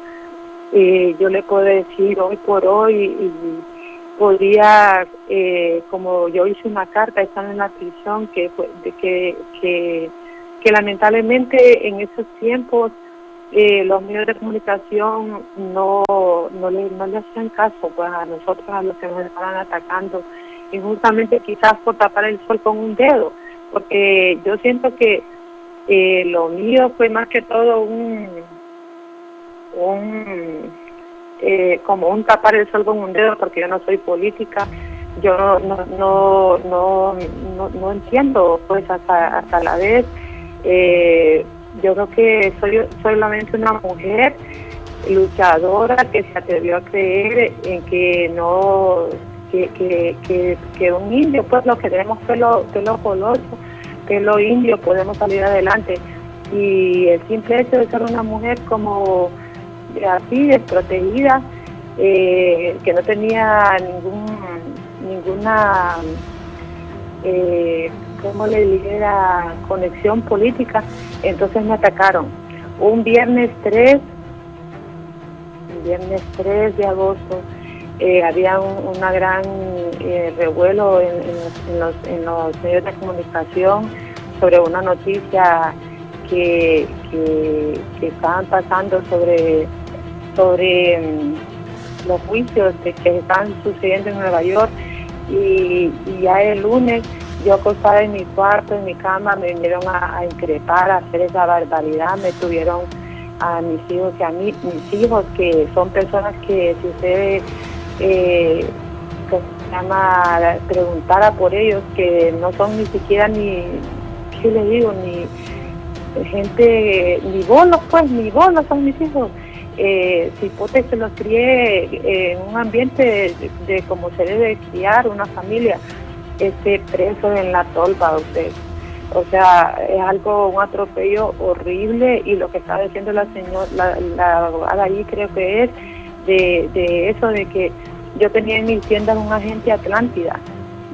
Yo le puedo decir hoy por hoy y podría, como yo hice una carta estando en la prisión, que lamentablemente en esos tiempos los medios de comunicación no le hacían caso pues a nosotros, a los que nos estaban atacando, injustamente, quizás por tapar el sol con un dedo, porque yo siento que lo mío fue más que todo como un tapar el sol con un dedo, porque yo no soy política, yo no entiendo pues hasta la vez. Yo creo que soy solamente una mujer luchadora que se atrevió a creer en que no, que un indio, pues los que tenemos pelo coloso, pelo indio, podemos salir adelante. Y el simple hecho de ser una mujer como así, desprotegida, que no tenía ninguna ¿cómo le dijera?, conexión política, entonces me atacaron. Un viernes 3 de agosto, había una gran revuelo en los medios de comunicación sobre una noticia que estaban pasando sobre los juicios que están sucediendo en Nueva York, y ya el lunes yo acostada en mi cuarto, en mi cama, me vinieron a increpar, a hacer esa barbaridad. Me tuvieron a mis hijos y a mí, mis hijos, que son personas que si usted preguntara por ellos, que no son ni siquiera ¿qué le digo? Ni gente, ni bolos, pues, ni bolos son mis hijos. Cipote se los crié en un ambiente de como se debe criar una familia, preso en la tolva, usted. O sea, es algo, un atropello horrible, y lo que está diciendo la abogada allí, creo que es de eso de que yo tenía en mis tiendas un agente Atlántida,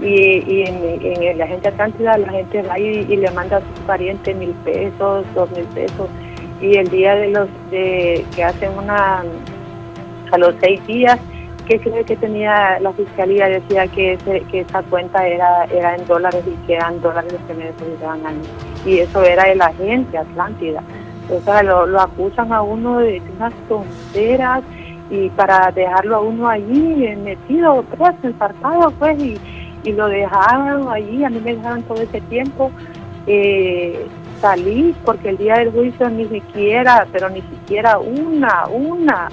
y en el agente Atlántida la gente va y le manda a sus parientes 1,000 pesos, 2,000 pesos, y el día que hacen a los 6 días, que creo que tenía la fiscalía, decía que esa cuenta era en dólares, y que eran dólares los que me depositaban a mí, y eso era el agente Atlántida. O sea, lo acusan a uno de unas tonteras, y para dejarlo a uno allí metido, preso, ensartado, pues, y lo dejaron allí. A mí me dejaron todo ese tiempo. Salí porque el día del juicio ni siquiera una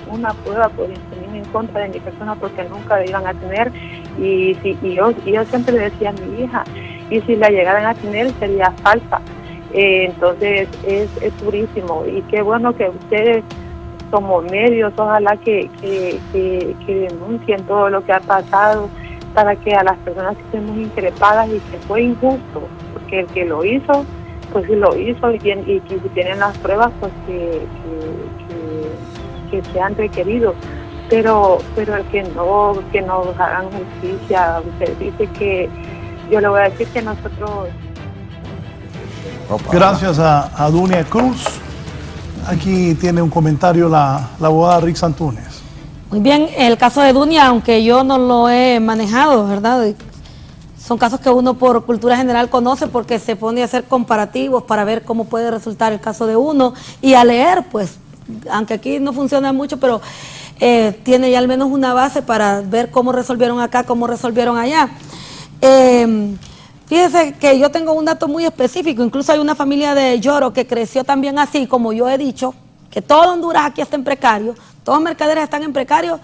prueba por imprimir en contra de mi persona, porque nunca la iban a tener, y yo siempre le decía a mi hija, y si la llegaran a tener sería falsa. Entonces es durísimo, y qué bueno que ustedes como medios, ojalá que denuncien todo lo que ha pasado, para que a las personas que estemos increpadas, y que fue injusto, porque el que lo hizo, pues sí lo hizo, y si tienen las pruebas, pues que sean requeridos, pero el que no hagan justicia. Usted dice que, yo le voy a decir que nosotros...
Gracias a Dunia Cruz. Aquí tiene un comentario la abogada Rix Antunes.
Muy bien, el caso de Dunia, aunque yo no lo he manejado, ¿verdad? Son casos que uno por cultura general conoce, porque se pone a hacer comparativos para ver cómo puede resultar el caso de uno, y a leer, pues, aunque aquí no funciona mucho, pero tiene ya al menos una base para ver cómo resolvieron acá, cómo resolvieron allá. Fíjese que yo tengo un dato muy específico. Incluso hay una familia de Lloro que creció también así, como yo he dicho, que todo Honduras aquí está en precario, todos los mercaderes están en precario,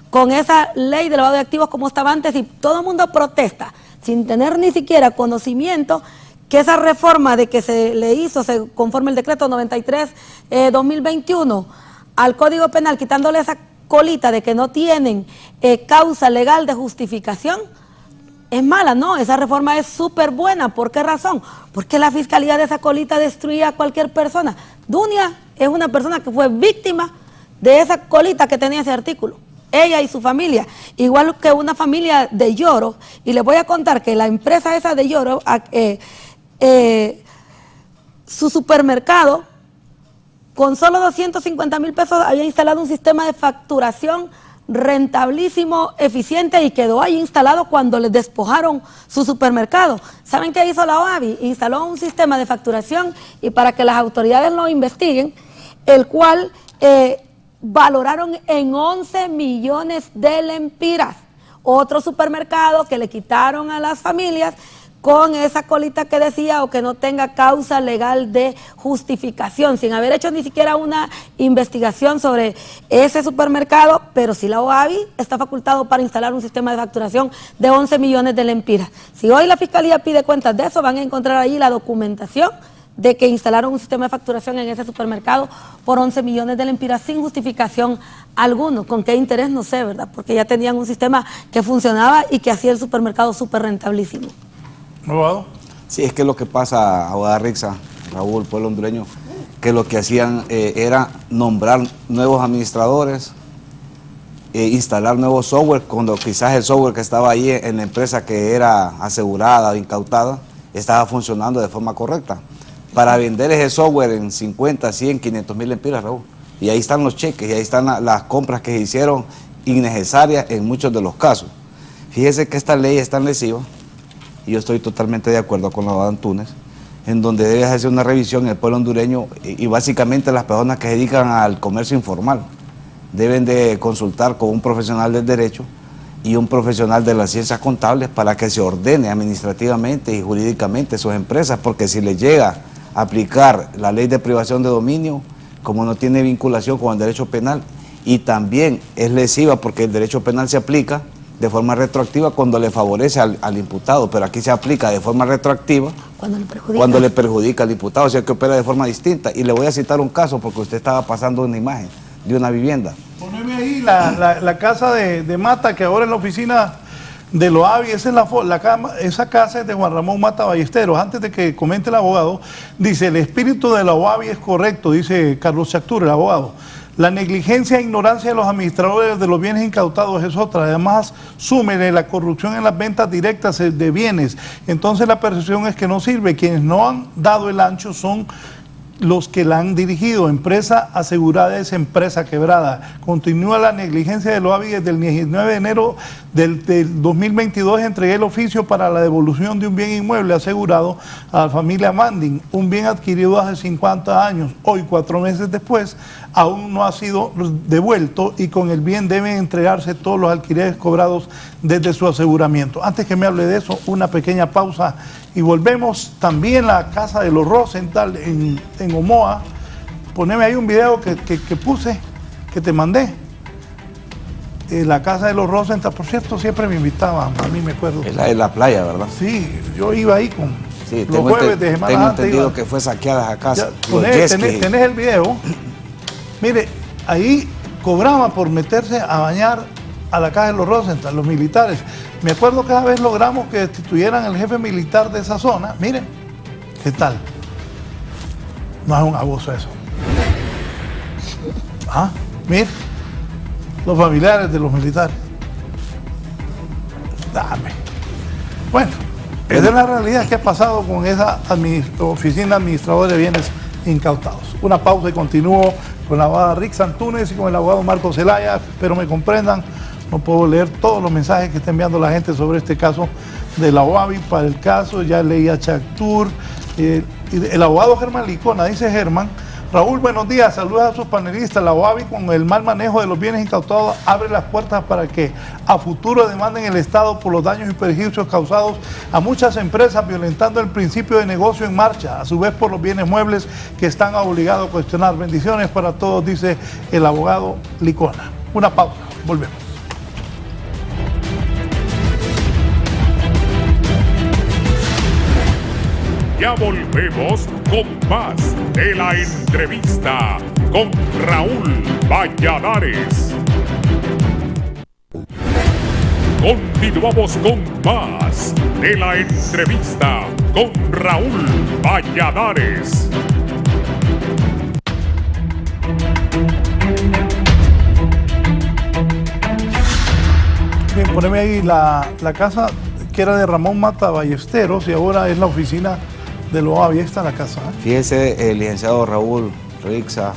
con esa ley de lavado de activos como estaba antes, y todo el mundo protesta, sin tener ni siquiera conocimiento que esa reforma de que se le hizo, conforme el decreto 93-2021 al Código Penal, quitándole esa colita de que no tienen causa legal de justificación, es mala. No, esa reforma es súper buena. ¿Por qué razón? Porque la fiscalía de esa colita destruía a cualquier persona. Dunia es una persona que fue víctima de esa colita que tenía ese artículo. Ella y su familia, igual que una familia de Lloro. Y les voy a contar que la empresa esa de Lloro, su supermercado, con solo 250,000 pesos había instalado un sistema de facturación rentabilísimo, eficiente, y quedó ahí instalado cuando les despojaron su supermercado. ¿Saben qué hizo la OAVI? Instaló un sistema de facturación, y para que las autoridades lo investiguen, el cual valoraron en 11 millones de lempiras. Otro supermercado que le quitaron a las familias con esa colita que decía, o que no tenga causa legal de justificación, sin haber hecho ni siquiera una investigación sobre ese supermercado, pero sí la OAVI está facultado para instalar un sistema de facturación de 11 millones de lempiras. Si hoy la Fiscalía pide cuentas de eso, van a encontrar allí la documentación de que instalaron un sistema de facturación en ese supermercado por 11 millones de lempiras sin justificación alguno. ¿Con qué interés? No sé, ¿verdad? Porque ya tenían un sistema que funcionaba y que hacía el supermercado súper rentabilísimo.
¿Abogado?
Sí, es que lo que pasa, abogada Rixa, Raúl, pueblo hondureño, que lo que hacían era nombrar nuevos administradores, instalar nuevos software, cuando quizás el software que estaba ahí en la empresa que era asegurada o incautada, estaba funcionando de forma correcta. Para vender ese software en 50, 100, 500 mil lempiras, Raúl. Y ahí están los cheques, y ahí están las compras que se hicieron innecesarias en muchos de los casos. Fíjese que esta ley es tan lesiva, y yo estoy totalmente de acuerdo con la abogada Antunes, en donde debe hacer una revisión en el pueblo hondureño y básicamente las personas que se dedican al comercio informal deben de consultar con un profesional del derecho y un profesional de las ciencias contables para que se ordene administrativamente y jurídicamente sus empresas, porque si les llega a aplicar la ley de privación de dominio, como no tiene vinculación con el derecho penal, y también es lesiva porque el derecho penal se aplica de forma retroactiva cuando le favorece al imputado, pero aquí se aplica de forma retroactiva cuando le perjudica al imputado, o sea que opera de forma distinta. Y le voy a citar un caso porque usted estaba pasando una imagen de una vivienda.
Poneme ahí la casa de Mata, que ahora es la oficina de Loavi. Esa casa es de Juan Ramón Mata Ballesteros. Antes de que comente el abogado, dice: el espíritu de la Loavi es correcto, dice Carlos Chactur, el abogado. La negligencia e ignorancia de los administradores de los bienes incautados es otra. Además, súmele la corrupción en las ventas directas de bienes. Entonces la percepción es que no sirve. Quienes no han dado el ancho son los que la han dirigido. Empresa asegurada es empresa quebrada. Continúa la negligencia de Loavi. Desde el 19 de enero del 2022 entregué el oficio para la devolución de un bien inmueble asegurado a la familia Manding, un bien adquirido hace 50 años. Hoy, 4 meses después, aún no ha sido devuelto y con el bien deben entregarse todos los alquileres cobrados desde su aseguramiento. Antes que me hable de eso, una pequeña pausa y volvemos. También la casa de los Rosenthal en Omoa. Poneme ahí un video que puse, que te mandé. La casa de los Rosenthal, por cierto, siempre me invitaban, a mí me acuerdo.
Es la de la playa, ¿verdad?
Sí, yo iba ahí con
sí,
los jueves de Semana
Tengo
Santa.
entendido que fue saqueada esa casa.
Tenés el video. Mire, ahí cobraban por meterse a bañar a la casa de los Rosenthal, los militares. Me acuerdo que cada vez logramos que destituyeran al jefe militar de esa zona. Miren, ¿qué tal? No es un abuso eso. Mire, los familiares de los militares. Dame. Bueno, esa es la realidad que ha pasado con esa oficina administradora de bienes incautados. Una pausa y continúo con la abogada Rixa Antunes y con el abogado Marco Zelaya. Espero me comprendan. No puedo leer todos los mensajes que está enviando la gente sobre este caso de la OAVI. Para el caso, ya leí a Chactur. El abogado Germán Licona, dice Germán: Raúl, buenos días, saludos a sus panelistas. La OAVI, con el mal manejo de los bienes incautados, abre las puertas para que a futuro demanden el Estado por los daños y perjuicios causados a muchas empresas, violentando el principio de negocio en marcha, a su vez por los bienes muebles que están obligados a cuestionar. Bendiciones para todos, dice el abogado Licona. Una pausa, volvemos.
Ya volvemos con más de la entrevista con Raúl Valladares. Continuamos con más de la entrevista con Raúl Valladares.
Bien, poneme ahí la casa que era de Ramón Mata Ballesteros y ahora es la oficina de lo Ahí está la casa.
Fíjese, el licenciado Raúl Rixa,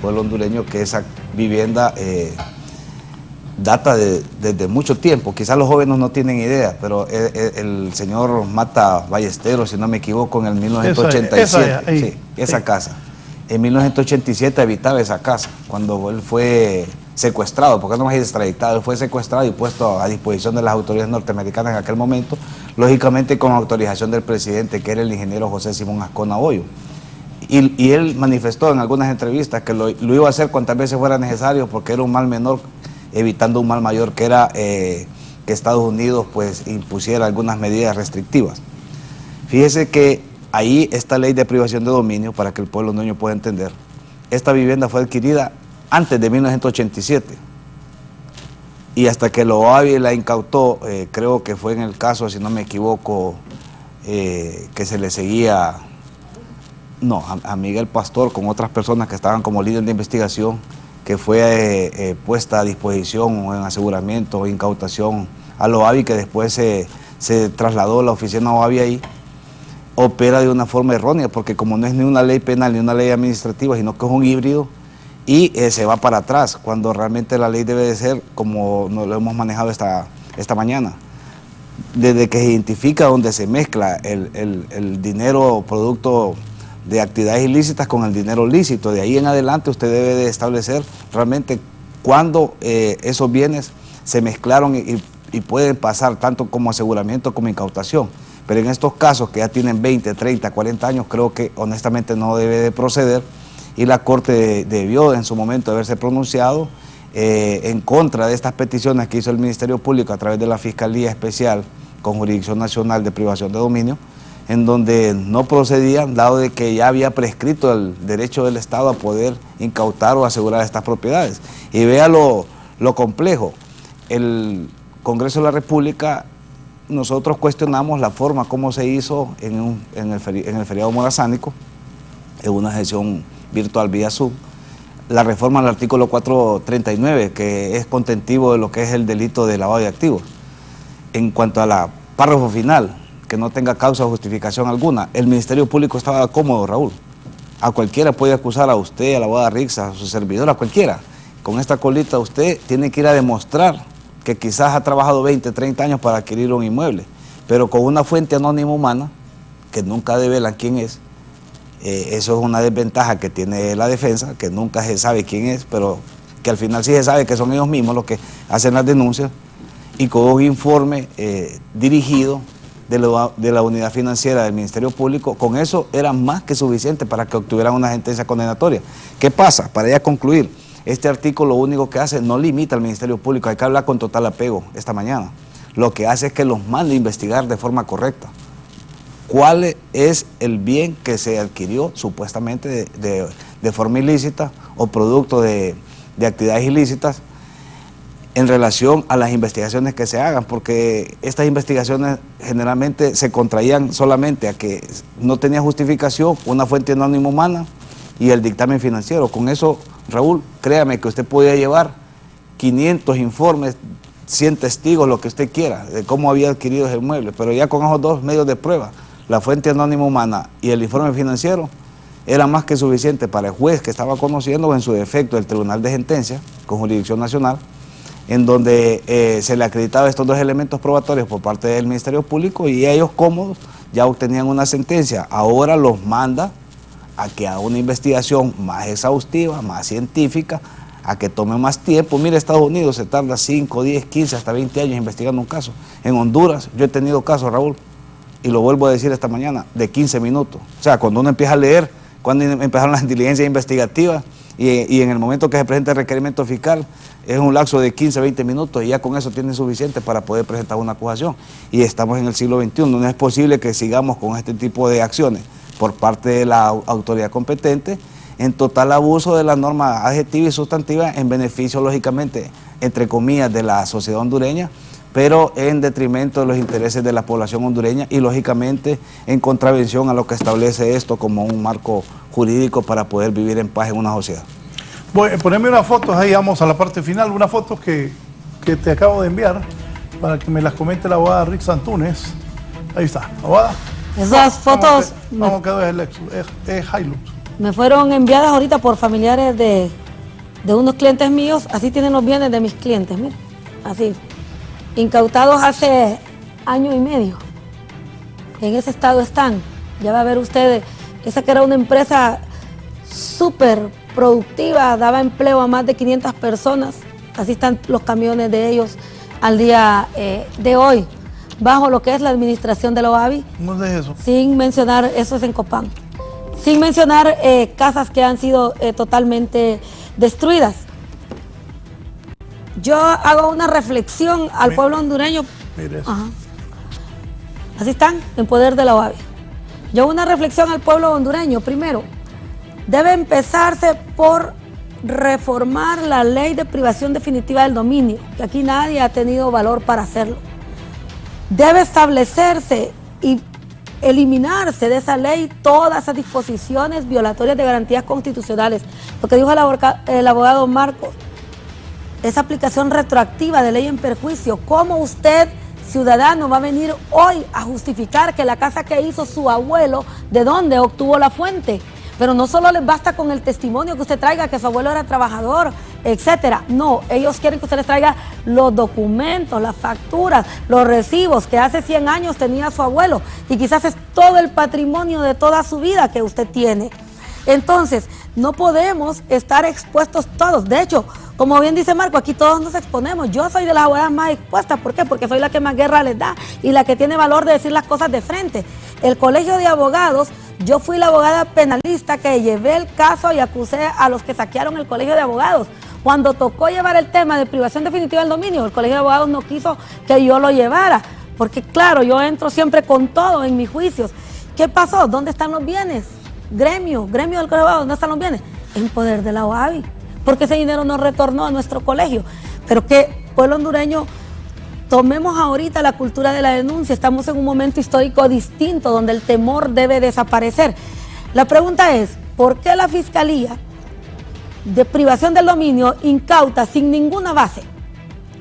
pueblo hondureño, que esa vivienda data desde mucho tiempo. Quizás los jóvenes no tienen idea, pero el señor Mata Ballesteros, si no me equivoco, en el 1987, esa casa. En 1987 habitaba esa casa, cuando él fue secuestrado, porque no más extraditado, él fue secuestrado y puesto a disposición de las autoridades norteamericanas en aquel momento, lógicamente con autorización del presidente, que era el ingeniero José Simón Ascona Hoyo. Y él manifestó en algunas entrevistas que lo iba a hacer cuantas veces fuera necesario, porque era un mal menor, evitando un mal mayor, que era que Estados Unidos pues impusiera algunas medidas restrictivas. Fíjese que ahí esta ley de privación de dominio, para que el pueblo hondureño pueda entender, esta vivienda fue adquirida antes de 1987 y hasta que la OAVI la incautó, creo que fue en el caso, si no me equivoco, que se le seguía, no, a Miguel Pastor con otras personas que estaban como líder de investigación, que fue puesta a disposición o en aseguramiento o incautación a la OAVI, que después se trasladó la oficina OAVI ahí. Opera de una forma errónea, porque como no es ni una ley penal ni una ley administrativa, sino que es un híbrido, y se va para atrás, cuando realmente la ley debe de ser como nos lo hemos manejado esta mañana. Desde que se identifica donde se mezcla el dinero producto de actividades ilícitas con el dinero lícito, de ahí en adelante usted debe de establecer realmente cuándo esos bienes se mezclaron y pueden pasar tanto como aseguramiento como incautación. Pero en estos casos que ya tienen 20, 30, 40 años, creo que honestamente no debe de proceder, y la Corte debió en su momento haberse pronunciado en contra de estas peticiones que hizo el Ministerio Público a través de la Fiscalía Especial con Jurisdicción Nacional de Privación de Dominio, en donde no procedían, dado de que ya había prescrito el derecho del Estado a poder incautar o asegurar estas propiedades. Y vea lo complejo. El Congreso de la República, nosotros cuestionamos la forma como se hizo en el feriado morazánico, en una sesión virtual vía Zoom, la reforma al artículo 439, que es contentivo de lo que es el delito de lavado de activos. En cuanto a la párrafo final, que no tenga causa o justificación alguna, el Ministerio Público estaba cómodo, Raúl. A cualquiera puede acusar, a usted, a la abogada Rixa, a su servidor, a cualquiera. Con esta colita usted tiene que ir a demostrar que quizás ha trabajado 20, 30 años para adquirir un inmueble, pero con una fuente anónima humana, que nunca develan quién es. Eso es una desventaja que tiene la defensa, que nunca se sabe quién es, pero que al final sí se sabe que son ellos mismos los que hacen las denuncias, y con un informe dirigido de la unidad financiera del Ministerio Público, con eso era más que suficiente para que obtuvieran una sentencia condenatoria. ¿Qué pasa? Para ya concluir, este artículo lo único que hace, no limita al Ministerio Público, hay que hablar con total apego esta mañana. Lo que hace es que los mande a investigar de forma correcta. ¿Cuál es el bien que se adquirió supuestamente de forma ilícita o producto de actividades ilícitas en relación a las investigaciones que se hagan? Porque estas investigaciones generalmente se contraían solamente a que no tenía justificación, una fuente anónima humana y el dictamen financiero. Con eso, Raúl, créame que usted podía llevar 500 informes, 100 testigos, lo que usted quiera, de cómo había adquirido ese inmueble, pero ya con esos dos medios de prueba, la fuente anónima humana y el informe financiero, era más que suficiente para el juez que estaba conociendo, o en su defecto el Tribunal de Sentencia, con jurisdicción nacional, en donde se le acreditaba estos dos elementos probatorios por parte del Ministerio Público, y ellos cómodos ya obtenían una sentencia. Ahora los manda a que haga una investigación más exhaustiva, más científica, a que tome más tiempo. Mire, Estados Unidos se tarda 5, 10, 15, hasta 20 años investigando un caso. En Honduras, yo he tenido casos, Raúl, y lo vuelvo a decir esta mañana, de 15 minutos. O sea, cuando uno empieza a leer, cuando empezaron las diligencias investigativas, y en el momento que se presenta el requerimiento fiscal, es un lapso de 15, 20 minutos, y ya con eso tienen suficiente para poder presentar una acusación. Y estamos en el siglo XXI, no es posible que sigamos con este tipo de acciones por parte de la autoridad competente, en total abuso de la norma adjetiva y sustantiva, en beneficio, lógicamente, entre comillas, de la sociedad hondureña, pero en detrimento de los intereses de la población hondureña y, lógicamente, en contravención a lo que establece esto como un marco jurídico para poder vivir en paz en una sociedad.
Voy a ponerme unas fotos, ahí vamos a la parte final, unas fotos que te acabo de enviar para que me las comente la abogada Rixa Antunes. Ahí está, abogada.
Esas fotos
Vamos que es Hilux.
me fueron enviadas ahorita por familiares de unos clientes míos. Así tienen los bienes de mis clientes, miren, así, incautados hace año y medio. En ese estado están. Ya va a ver ustedes, esa que era una empresa súper productiva, daba empleo a más de 500 personas. Así están los camiones de ellos al día de hoy, bajo lo que es la administración de la OAVI.
¿Cómo es eso?
Sin mencionar, eso es en Copán, sin mencionar casas que han sido totalmente destruidas. Yo hago una reflexión al pueblo hondureño.
Mire eso.
Ajá. Así están, en poder de la OAVI. Yo una reflexión al pueblo hondureño. Primero, debe empezarse por reformar la ley de privación definitiva del dominio, que aquí nadie ha tenido valor para hacerlo. Debe establecerse y eliminarse de esa ley todas esas disposiciones violatorias de garantías constitucionales. Lo que dijo el abogado Marcos, esa aplicación retroactiva de ley en perjuicio. ¿Cómo usted, ciudadano, va a venir hoy a justificar que la casa que hizo su abuelo, de dónde obtuvo la fuente? Pero no solo les basta con el testimonio que usted traiga, que su abuelo era trabajador, etcétera. No, ellos quieren que usted les traiga los documentos, las facturas, los recibos que hace 100 años tenía su abuelo y quizás es todo el patrimonio de toda su vida que usted tiene. Entonces, no podemos estar expuestos todos. De hecho, como bien dice Marco, aquí todos nos exponemos. Yo soy de las abogadas más expuestas. ¿Por qué? Porque soy la que más guerra les da y la que tiene valor de decir las cosas de frente. El Colegio de Abogados, yo fui la abogada penalista que llevé el caso y acusé a los que saquearon el Colegio de Abogados. Cuando tocó llevar el tema de privación definitiva del dominio, el Colegio de Abogados no quiso que yo lo llevara. Porque claro, yo entro siempre con todo en mis juicios. ¿Qué pasó? ¿Dónde están los bienes? Gremio del Colegio de Abogados, ¿dónde están los bienes? En poder de la OAVI, porque ese dinero no retornó a nuestro colegio. Pero que pueblo hondureño, tomemos ahorita la cultura de la denuncia. Estamos en un momento histórico distinto donde el temor debe desaparecer. La pregunta es, ¿por qué la Fiscalía de Privación del Dominio incauta sin ninguna base,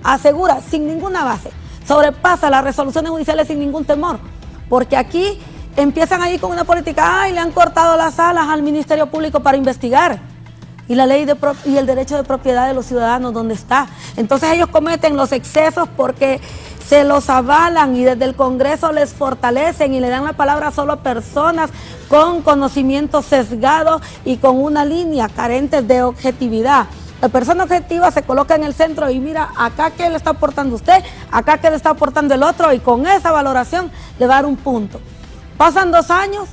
asegura sin ninguna base, sobrepasa las resoluciones judiciales sin ningún temor? Porque aquí empiezan ahí con una política, ay, le han cortado las alas al Ministerio Público para investigar. Y la ley y el derecho de propiedad de los ciudadanos, ¿dónde está? Entonces ellos cometen los excesos porque se los avalan y desde el Congreso les fortalecen y le dan la palabra solo a personas con conocimiento sesgado y con una línea carentes de objetividad. La persona objetiva se coloca en el centro y mira, acá qué le está aportando usted, acá qué le está aportando el otro, y con esa valoración le va a dar un punto. Pasan 2 años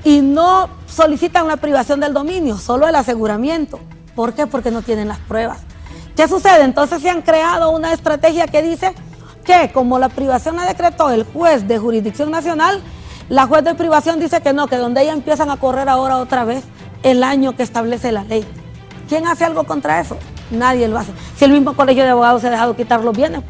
y no solicitan la privación del dominio, solo el aseguramiento. ¿Por qué? Porque no tienen las pruebas. ¿Qué sucede? Entonces se han creado una estrategia que dice que como la privación la decretó el juez de jurisdicción nacional, la juez de privación dice que no, que donde ellas empiezan a correr ahora otra vez el año que establece la ley. ¿Quién hace algo contra eso? Nadie lo hace. Si el mismo Colegio de Abogados se ha dejado quitar los bienes.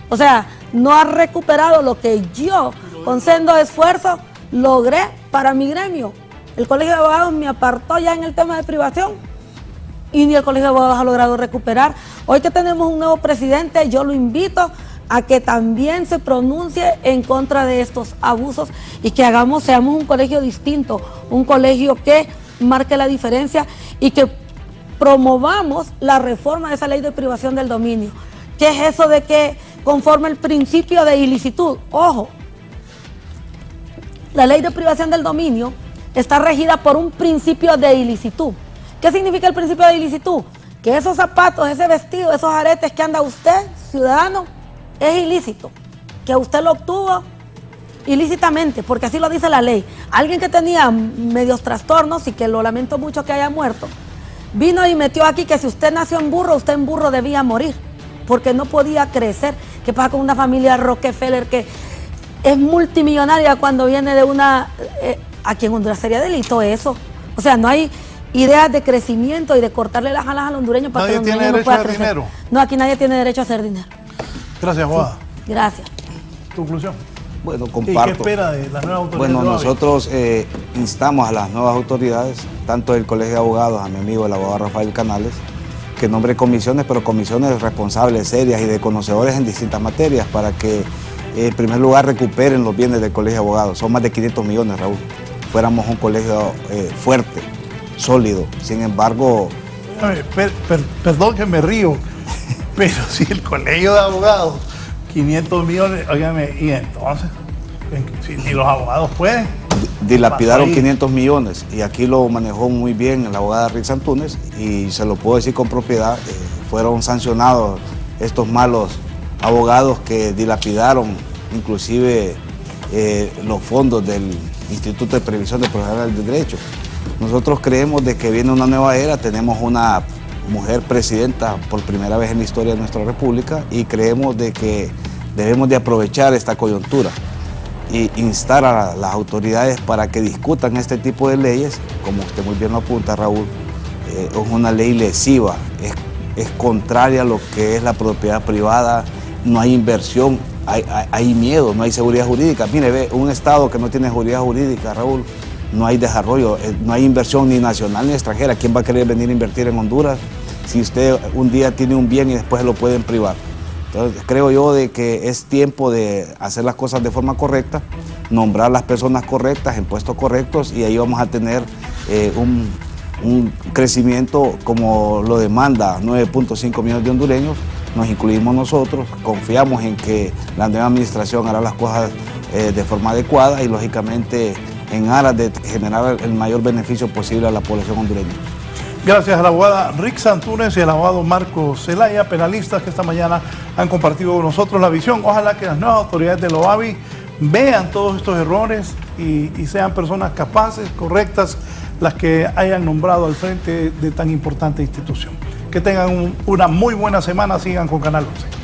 O sea, no ha recuperado lo que yo, con sendo esfuerzo, logré para mi gremio. El Colegio de Abogados me apartó ya en el tema de privación y ni el Colegio de Abogados ha logrado recuperar. Hoy que tenemos un nuevo presidente, yo lo invito a que también se pronuncie en contra de estos abusos y que seamos un colegio distinto, un colegio que marque la diferencia y que promovamos la reforma de esa ley de privación del dominio. ¿Qué es eso de que conforme el principio de ilicitud? Ojo, la ley de privación del dominio está regida por un principio de ilicitud. ¿Qué significa el principio de ilicitud? Que esos zapatos, ese vestido, esos aretes que anda usted, ciudadano, es ilícito. Que usted lo obtuvo ilícitamente, porque así lo dice la ley. Alguien que tenía medios trastornos y que lo lamento mucho que haya muerto, vino y metió aquí que si usted nació en burro, usted en burro debía morir, porque no podía crecer. ¿Qué pasa con una familia Rockefeller que es multimillonaria cuando viene de una... aquí en Honduras sería delito eso. O sea, no hay ideas de crecimiento y de cortarle las alas al hondureño para que el hondureño no pueda crecer. Dinero. No, aquí nadie tiene derecho a hacer dinero.
Gracias, Juan.
Sí, gracias.
¿Conclusión?
Bueno, comparto.
¿Y qué espera de las nuevas autoridades?
Bueno, nosotros instamos a las nuevas autoridades, tanto del Colegio de Abogados, a mi amigo el abogado Rafael Canales, que nombre comisiones, pero comisiones responsables, serias y de conocedores en distintas materias para que en primer lugar recuperen los bienes del Colegio de Abogados. Son más de 500 millones, Raúl. Fuéramos un colegio fuerte, sólido. Sin embargo...
Perdón que me río, pero si el Colegio de Abogados, 500 millones, óigame, y entonces, si los abogados pueden...
Dilapidaron 500 millones y aquí lo manejó muy bien la abogada Rick Santunes y se lo puedo decir con propiedad, fueron sancionados estos malos abogados que dilapidaron inclusive los fondos del Instituto de Previsión de Profesionales del Derecho. Nosotros creemos de que viene una nueva era, tenemos una mujer presidenta por primera vez en la historia de nuestra república y creemos de que debemos de aprovechar esta coyuntura. e instar a las autoridades para que discutan este tipo de leyes. Como usted muy bien lo apunta, Raúl, es una ley lesiva, es contraria a lo que es la propiedad privada, no hay inversión, hay miedo, no hay seguridad jurídica. Mire, ve, un estado que no tiene seguridad jurídica, Raúl, no hay desarrollo, no hay inversión ni nacional ni extranjera. ¿Quién va a querer venir a invertir en Honduras si usted un día tiene un bien y después lo pueden privar? Entonces, creo yo de que es tiempo de hacer las cosas de forma correcta, nombrar las personas correctas en puestos correctos, y ahí vamos a tener un crecimiento como lo demanda 9.5 millones de hondureños. Nos incluimos nosotros, confiamos en que la nueva administración hará las cosas de forma adecuada y lógicamente en aras de generar el mayor beneficio posible a la población hondureña.
Gracias a la abogada Rick Santunes y al abogado Marco Zelaya, penalistas que esta mañana han compartido con nosotros la visión. Ojalá que las nuevas autoridades de la OAVI vean todos estos errores y sean personas capaces, correctas, las que hayan nombrado al frente de tan importante institución. Que tengan una muy buena semana, sigan con Canal 11.